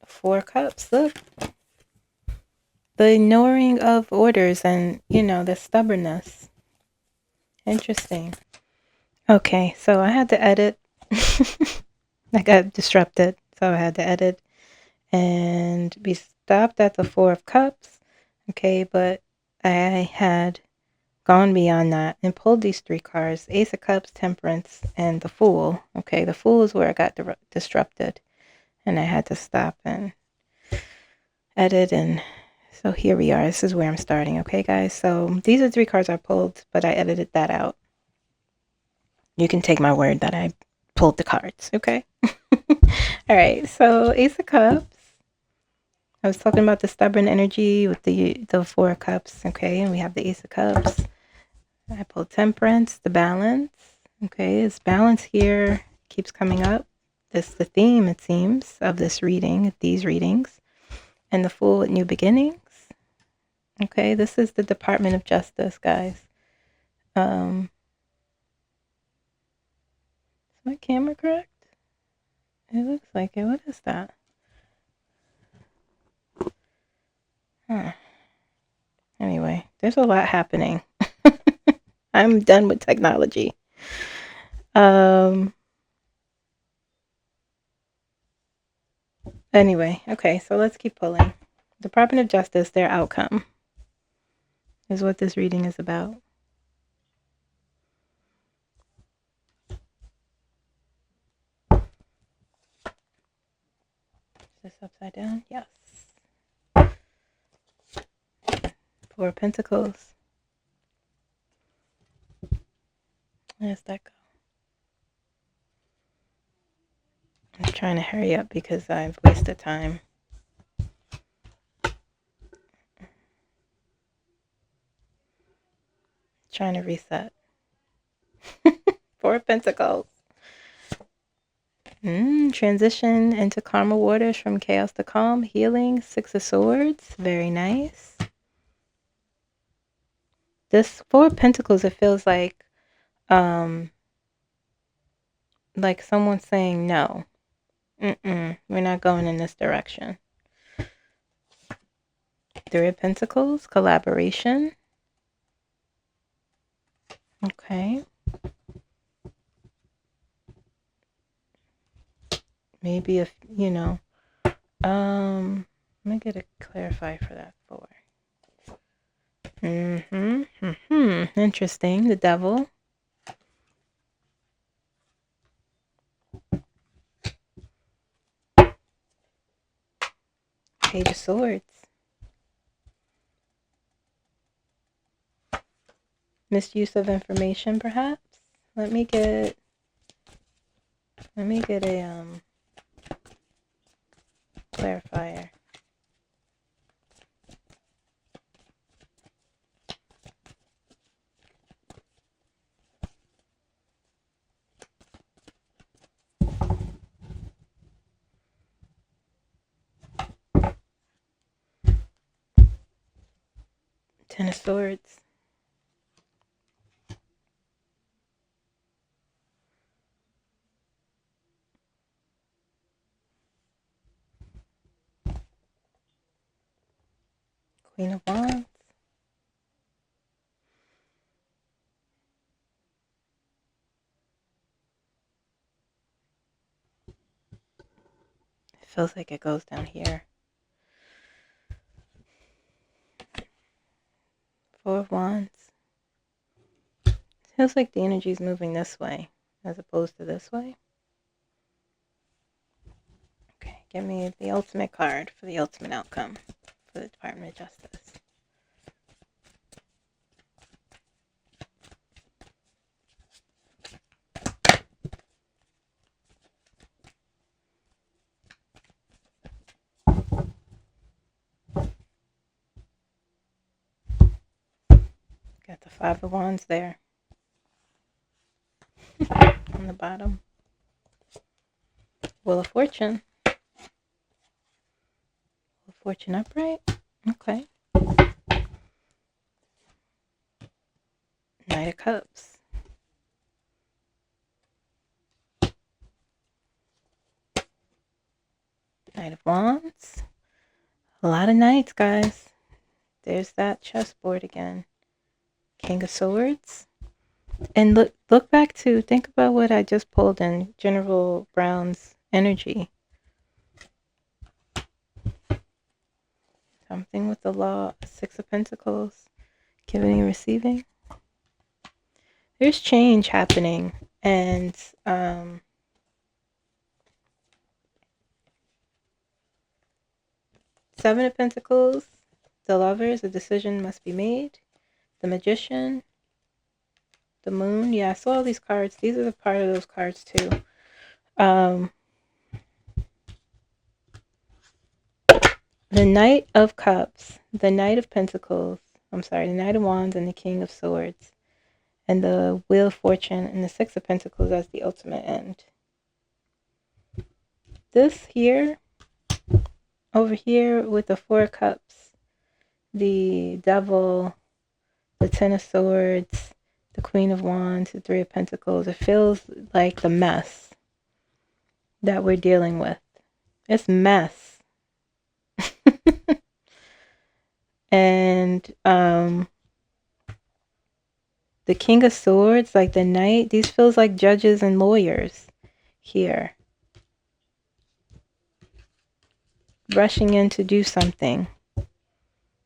Four Cups. Look. The ignoring of orders and, you know, the stubbornness. Interesting. Okay, so I had to edit. I got disrupted, so I had to edit. And we stopped at the Four of Cups. Okay, but I had gone beyond that and pulled these three cards: Ace of Cups, Temperance, and the Fool. Okay, the Fool is where I got disrupted, and I had to stop and edit. And so here we are. This is where I'm starting. Okay, guys, so these are three cards I pulled, but I edited that out. You can take my word that I pulled the cards. Okay. All right, so Ace of Cups. I was talking about the stubborn energy with the Four of Cups. Okay, and we have the Ace of Cups. I pulled Temperance, the Balance. Okay, this balance here keeps coming up. This is the theme, it seems, of this reading, these readings. And the Fool with New Beginnings. Okay, this is the Department of Justice, guys. Is my camera correct? It looks like it. What is that? Huh. Anyway, there's a lot happening. I'm done with technology. Anyway, okay, so let's keep pulling. Department of Justice, their outcome is what this reading is about. Is this upside down? Yes. Four of Pentacles. Where's that go? I'm trying to hurry up because I've wasted time. Trying to reset. Four of Pentacles. Transition into calmer waters, from chaos to calm. Healing. Six of Swords. Very nice. This Four of Pentacles, it feels like someone saying no. We're not going in this direction. Three of Pentacles, collaboration. Okay. Maybe if, you know, let me get a clarify for that four. Interesting. The Devil. Page of Swords. Misuse of information, perhaps. Let me get a clarifier. Ten of Swords. Queen of Wands. It feels like it goes down here. Four of Wands. Feels like the energy is moving this way as opposed to this way. Okay, give me the ultimate card for the ultimate outcome for the Department of Justice. Got the Five of Wands there on the bottom. Wheel of Fortune. Wheel of Fortune upright. Okay. Knight of Cups. Knight of Wands. A lot of knights, guys. There's that chessboard again. King of Swords. And look back to, think about what I just pulled in General Brown's energy. Something with the law, Six of Pentacles, giving and receiving. There's change happening, and Seven of Pentacles, the Lovers, a decision must be made. The Magician, the Moon. Yeah, I saw all these cards. These are the part of those cards too. The Knight of Cups, the Knight of Pentacles, I'm sorry, the Knight of Wands and the King of Swords, and the Wheel of Fortune and the Six of Pentacles as the ultimate end. This here, over here with the Four of Cups, the Devil, the Ten of Swords, the Queen of Wands, the Three of Pentacles, it feels like the mess that we're dealing with. It's mess. And the King of Swords, like the Knight, these feels like judges and lawyers here. Rushing in to do something.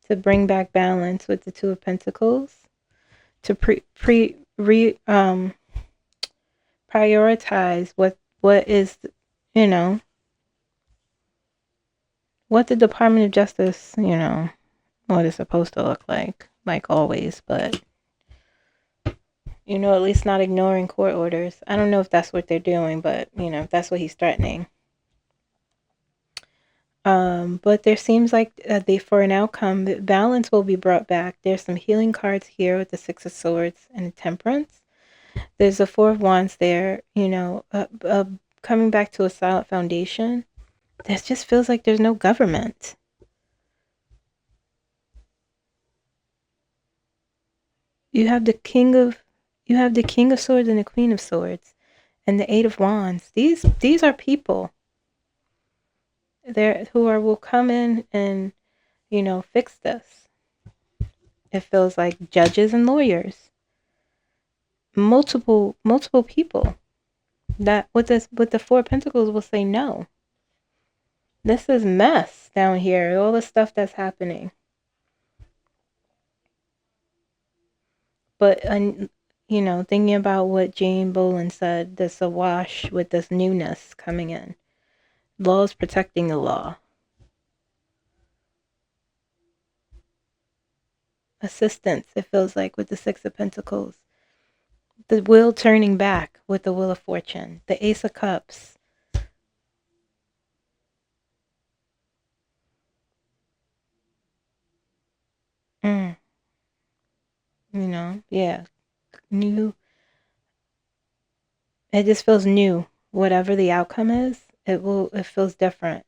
To bring back balance with the Two of Pentacles. To prioritize what is, you know, what the Department of Justice, you know, what it's supposed to look like always, but you know, at least not ignoring court orders. I don't know if that's what they're doing, but you know, that's what he's threatening. But there seems like for an outcome, balance will be brought back. There's some healing cards here with the Six of Swords and the Temperance. There's a Four of Wands there, you know, coming back to a solid foundation. This just feels like there's no government. You have the King of Swords and the Queen of Swords and the Eight of Wands. These are people there who will come in and, you know, fix this. It feels like judges and lawyers. Multiple people that with the Four of Pentacles will say no. This is mess down here. All the stuff that's happening. But you know, thinking about what Jane Bolin said, this awash with this newness coming in. Laws protecting the law. Assistance, it feels like, with the Six of Pentacles. The wheel turning back with the Wheel of Fortune. The Ace of Cups. You know, yeah. New. It just feels new. Whatever the outcome is, it feels different.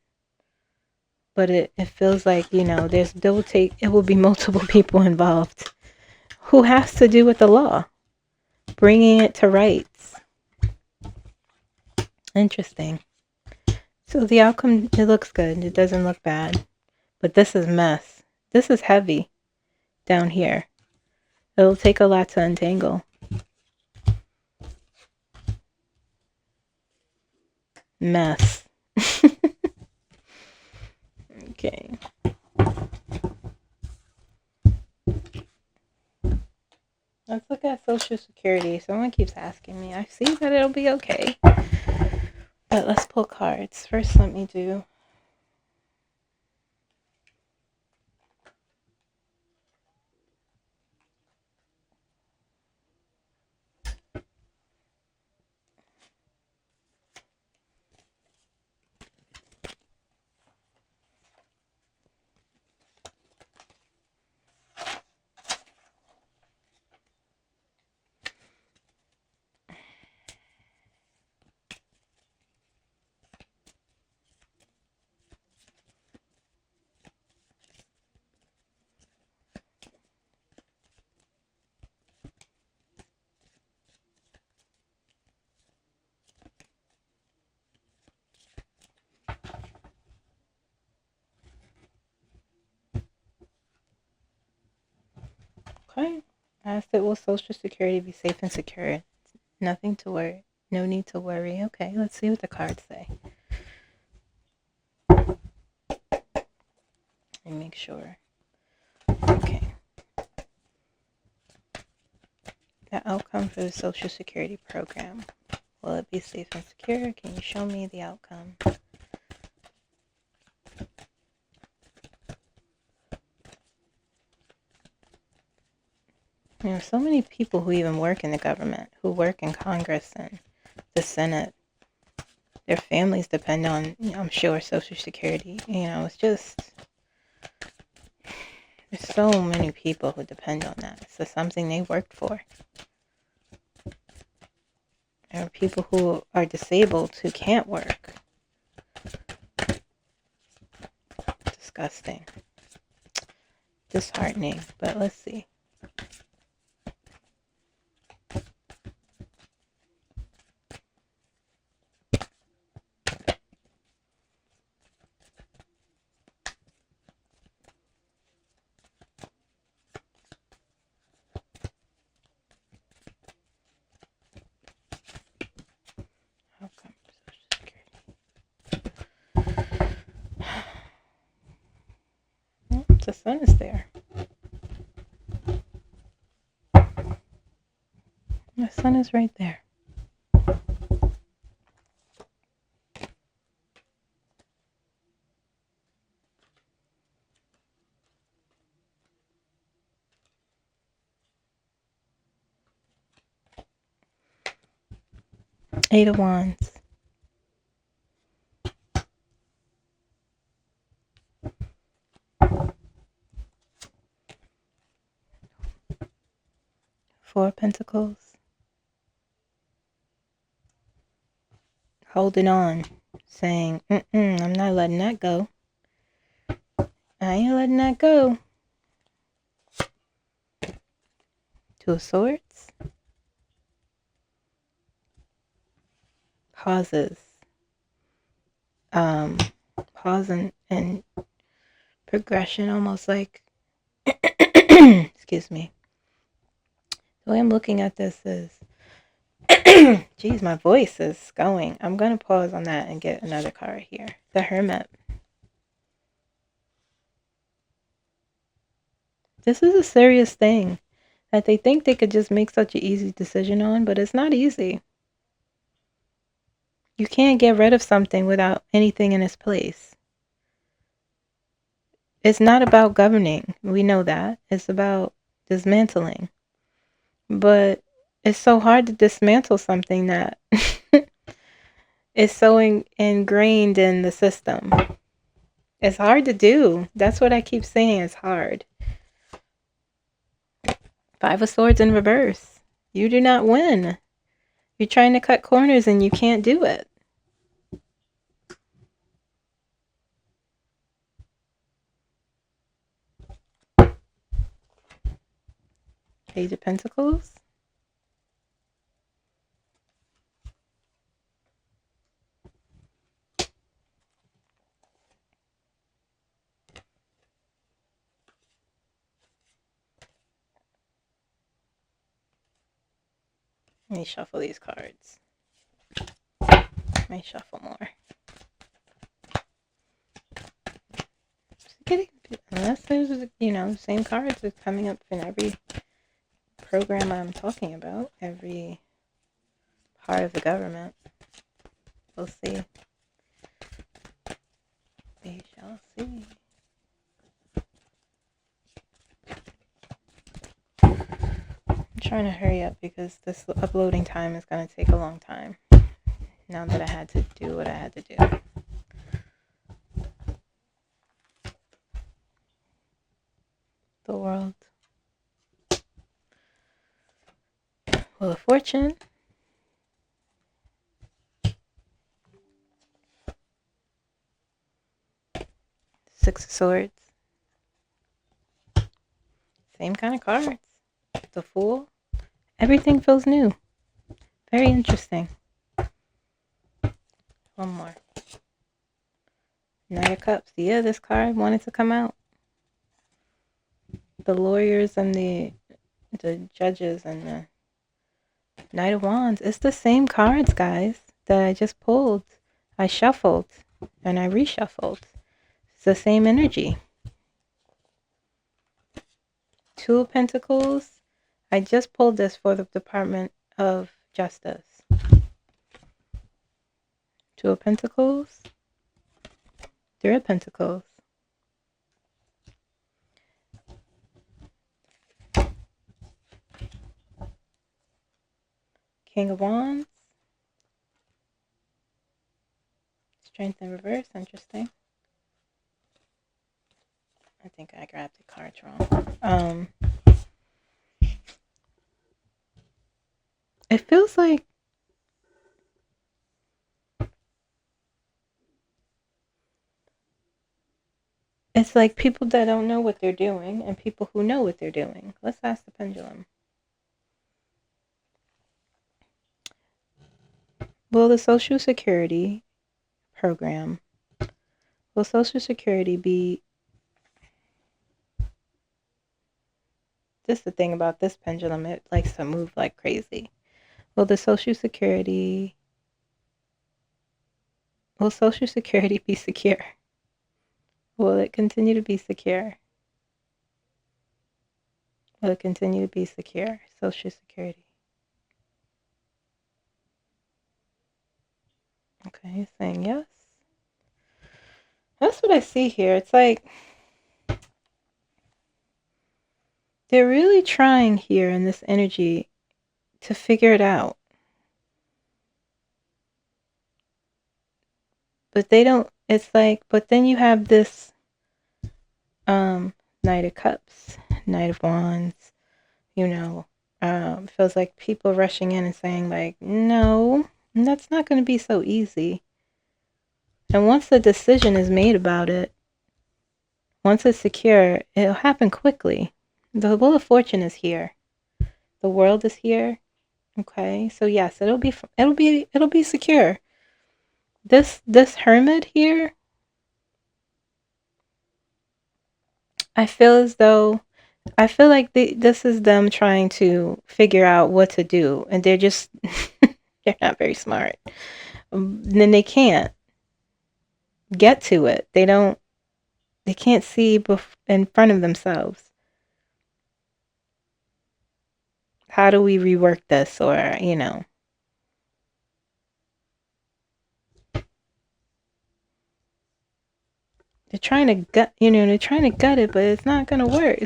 But it feels like, you know, it will be multiple people involved who has to do with the law, bringing it to rights. Interesting. So the outcome, it looks good. It doesn't look bad. But this is mess. This is heavy down here. It'll take a lot to untangle. Mess. Okay. Let's look at Social Security. Someone keeps asking me. I see that it'll be okay. But let's pull cards. First, let me do... Okay. Asked it, will Social Security be safe and secure? Nothing to worry. No need to worry. Okay, let's see what the cards say. And make sure. Okay. The outcome for the Social Security program. Will it be safe and secure? Can you show me the outcome? You know, so many people who even work in the government, who work in Congress and the Senate, their families depend on, I'm sure, Social Security. You know, it's just, there's so many people who depend on that. It's just something they worked for. There are people who are disabled who can't work. Disgusting. Disheartening, but let's see. Outcome for Social Security. The sun is there. The sun is right there. Eight of Wands. Four of Pentacles. Holding on. Saying, I'm not letting that go. I ain't letting that go. Two of Swords. Pauses. Pause and progression, almost like, excuse me. The way I'm looking at this is, geez, my voice is going. I'm going to pause on that and get another card here. The Hermit. This is a serious thing that they think they could just make such an easy decision on, but it's not easy. You can't get rid of something without anything in its place. It's not about governing. We know that. It's about dismantling. But it's so hard to dismantle something that is so ingrained in the system. It's hard to do. That's what I keep saying. It's hard. Five of Swords in reverse. You do not win. You're trying to cut corners and you can't do it. Page of Pentacles. Let me shuffle these cards. Let me shuffle more. Unless there's, same cards are coming up in every program I'm talking about, every part of the government. We'll see. We shall see. I'm trying to hurry up because this uploading time is going to take a long time. Now that I had to do what I had to do. The World. Wheel of Fortune. Six of Swords. Same kind of cards. The Fool. Everything feels new. Very interesting. One more. Knight of Cups. Yeah, this card wanted to come out. The lawyers and the the Judges and the Knight of Wands. It's the same cards, guys, that I just pulled. I shuffled and I reshuffled. It's the same energy. Two of Pentacles. I just pulled this for the Department of Justice. Two of Pentacles. Three of Pentacles. King of Wands. Strength in reverse. Interesting. I think I grabbed the cards wrong. It feels like it's like people that don't know what they're doing and people who know what they're doing. Let's ask the pendulum. Will the Social Security program, will Social Security be, this is the thing about this pendulum, it likes to move like crazy. Will the Social Security be secure? Will it continue to be secure? Will it continue to be secure? Social Security. Okay, you're saying yes. That's what I see here. It's like they're really trying here in this energy to figure it out. But they don't, it's like, but then you have this Knight of Cups, Knight of Wands, you know, feels like people rushing in and saying like, no, that's not going to be so easy. And once the decision is made about it, once it's secure, it'll happen quickly. The Wheel of Fortune is here. The World is here. Okay, so yes, it'll be secure. This Hermit here, I feel like this is them trying to figure out what to do, and they're just they're not very smart. Then they can't get to it. They can't see in front of themselves. How do we rework this, or you know? They're trying to gut it, but it's not gonna work.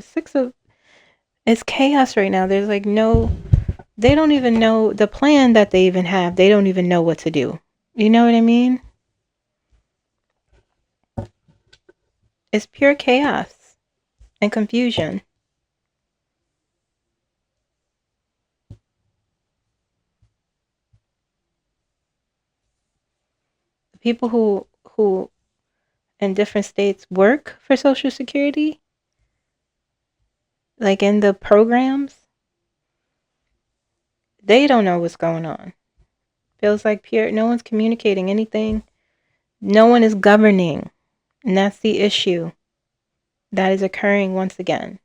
It's chaos right now. There's like they don't even know the plan that they even have. They don't even know what to do. You know what I mean? It's pure chaos and confusion. The people who in different states work for Social Security, like in the programs, they don't know what's going on. Feels like no one's communicating anything. No one is governing. And that's the issue that is occurring once again.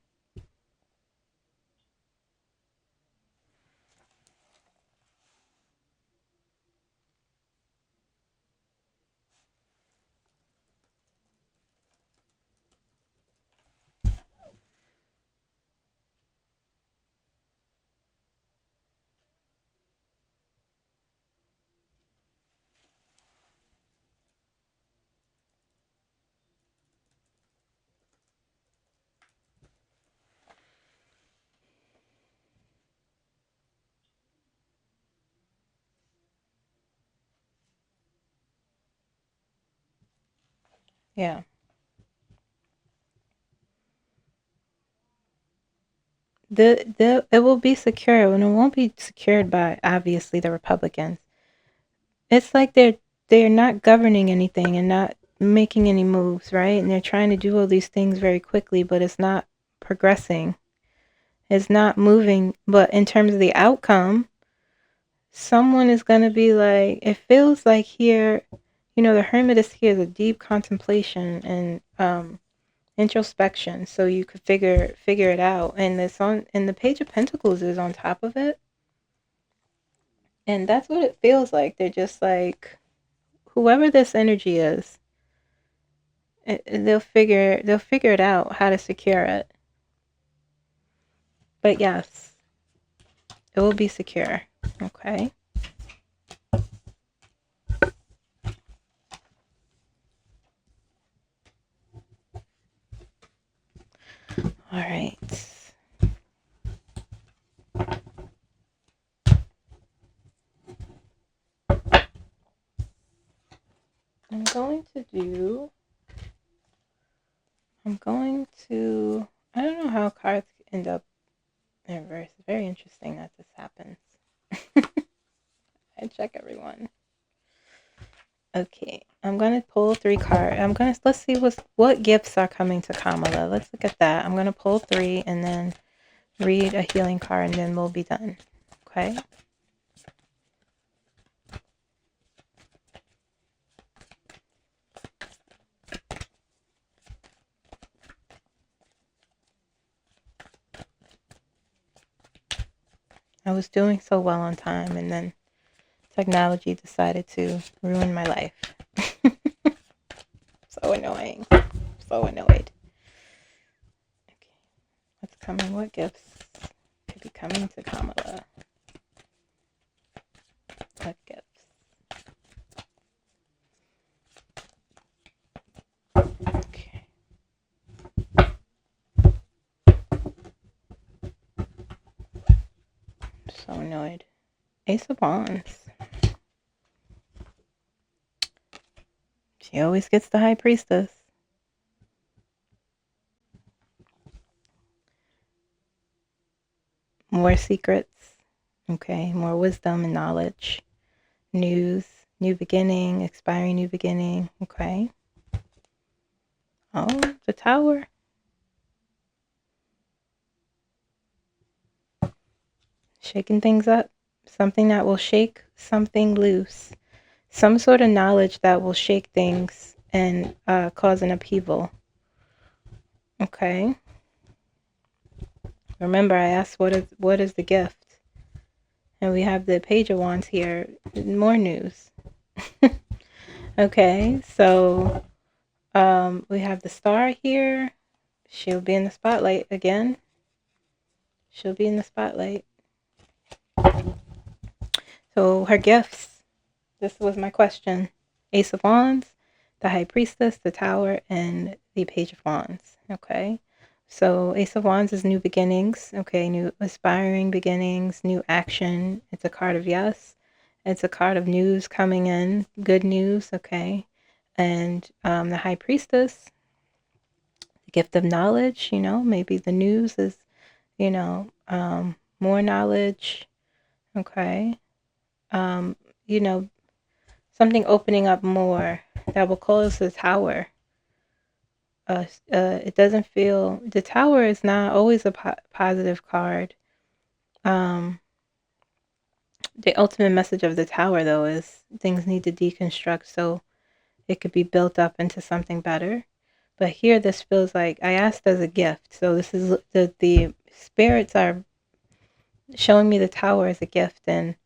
Yeah. It will be secure, and it won't be secured by obviously the Republicans. It's like they're not governing anything and not making any moves, right? And they're trying to do all these things very quickly, but it's not progressing. It's not moving. But in terms of the outcome, someone is going to be like, it feels like here, the Hermit is here, the deep contemplation and introspection, so you could figure it out. And it's on, and the Page of Pentacles is on top of it. And that's what it feels like. They're just like, whoever this energy is, they'll figure it out how to secure it. But yes, it will be secure. Okay. All right. I don't know how cards end up in reverse. It's very interesting that this happens. I check everyone. Okay, I'm going to pull 3 cards. Let's see what gifts are coming to Kamala. Let's look at that. I'm going to pull 3 and then read a healing card, and then we'll be done. Okay. I was doing so well on time, and then technology decided to ruin my life. So annoying. So annoyed. Okay. What's coming? What gifts could be coming to Kamala? What gifts? Okay. So annoyed. Ace of Wands. She always gets the High Priestess. More secrets. Okay. More wisdom and knowledge. News. New beginning. Expiring new beginning. Okay. Oh, the Tower. Shaking things up. Something that will shake something loose. Some sort of knowledge that will shake things and cause an upheaval. Okay. Remember, I asked what is the gift? And we have the Page of Wands here. More news. Okay, so we have the Star here. She'll be in the spotlight again. She'll be in the spotlight. So her gifts. This was my question. Ace of Wands, the High Priestess, the Tower, and the Page of Wands. Okay. So Ace of Wands is new beginnings. Okay. New aspiring beginnings, new action. It's a card of yes. It's a card of news coming in. Good news. Okay. And the High Priestess, the gift of knowledge. Maybe the news is, more knowledge. Okay. Something opening up more that will close the Tower. It doesn't feel, the Tower is not always a positive card. The ultimate message of the Tower, though, is things need to deconstruct so it could be built up into something better. But here, this feels like I asked as a gift. So this is the spirits are showing me the Tower as a gift, and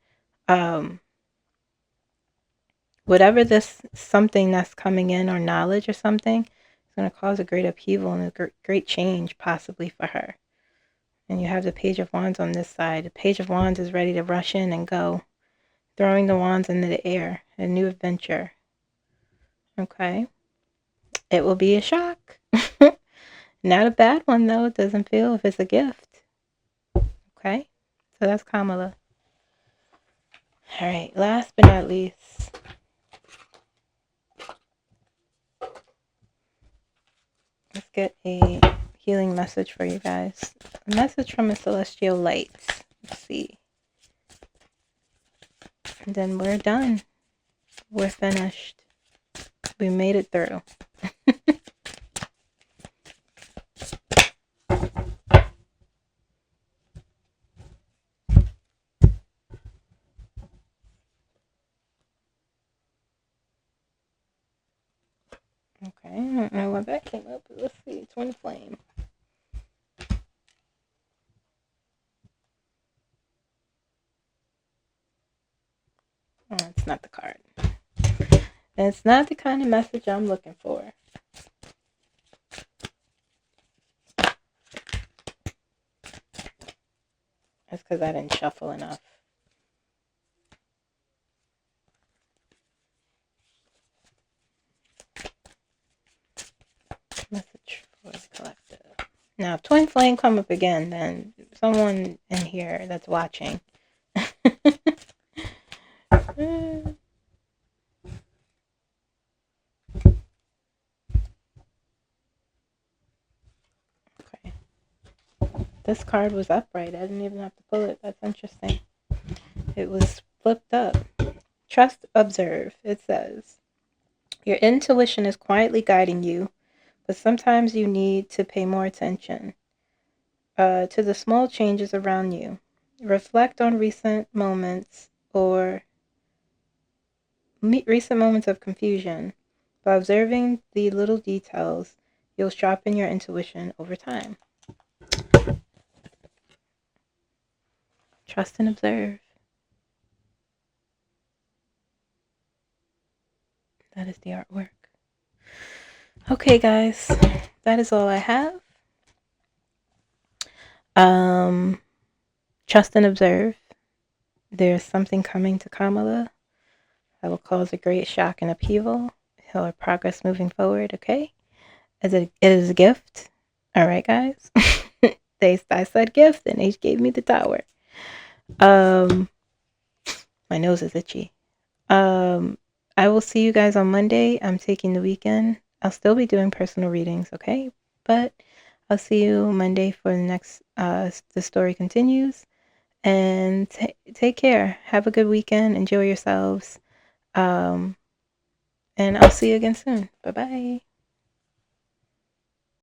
whatever this something that's coming in, or knowledge or something, is going to cause a great upheaval and a great change possibly for her. And you have the Page of Wands on this side. The Page of Wands is ready to rush in and go, throwing the wands into the air, a new adventure. Okay. It will be a shock. Not a bad one, though. It doesn't feel, if it's a gift. Okay. So that's Kamala. All right. Last but not least, let's get a healing message for you guys. A message from a celestial light. Let's see. And then we're done. We're finished. We made it through. Okay, I don't know why that came up, but let's see. Twin flame. Oh, it's not the card. It's not the kind of message I'm looking for. That's because I didn't shuffle enough. Message for the collective. Now, if twin flame come up again, then someone in here that's watching. Okay. This card was upright. I didn't even have to pull it. That's interesting. It was flipped up. Trust, observe. It says, your intuition is quietly guiding you, but sometimes you need to pay more attention to the small changes around you. Reflect on recent moments of confusion. By observing the little details, you'll sharpen your intuition over time. Trust and observe. That is the artwork. Okay, guys, that is all I have. Trust and observe. There's something coming to KAMALA that will cause a great shock and upheaval or progress moving forward. Okay, it is a gift. All right, guys. I said gift, and they gave me the tower. My nose is itchy. I will see you guys on Monday. I'm taking the weekend. I'll still be doing personal readings, okay? But I'll see you Monday for the next, the story continues. And take care. Have a good weekend. Enjoy yourselves. And I'll see you again soon. Bye-bye.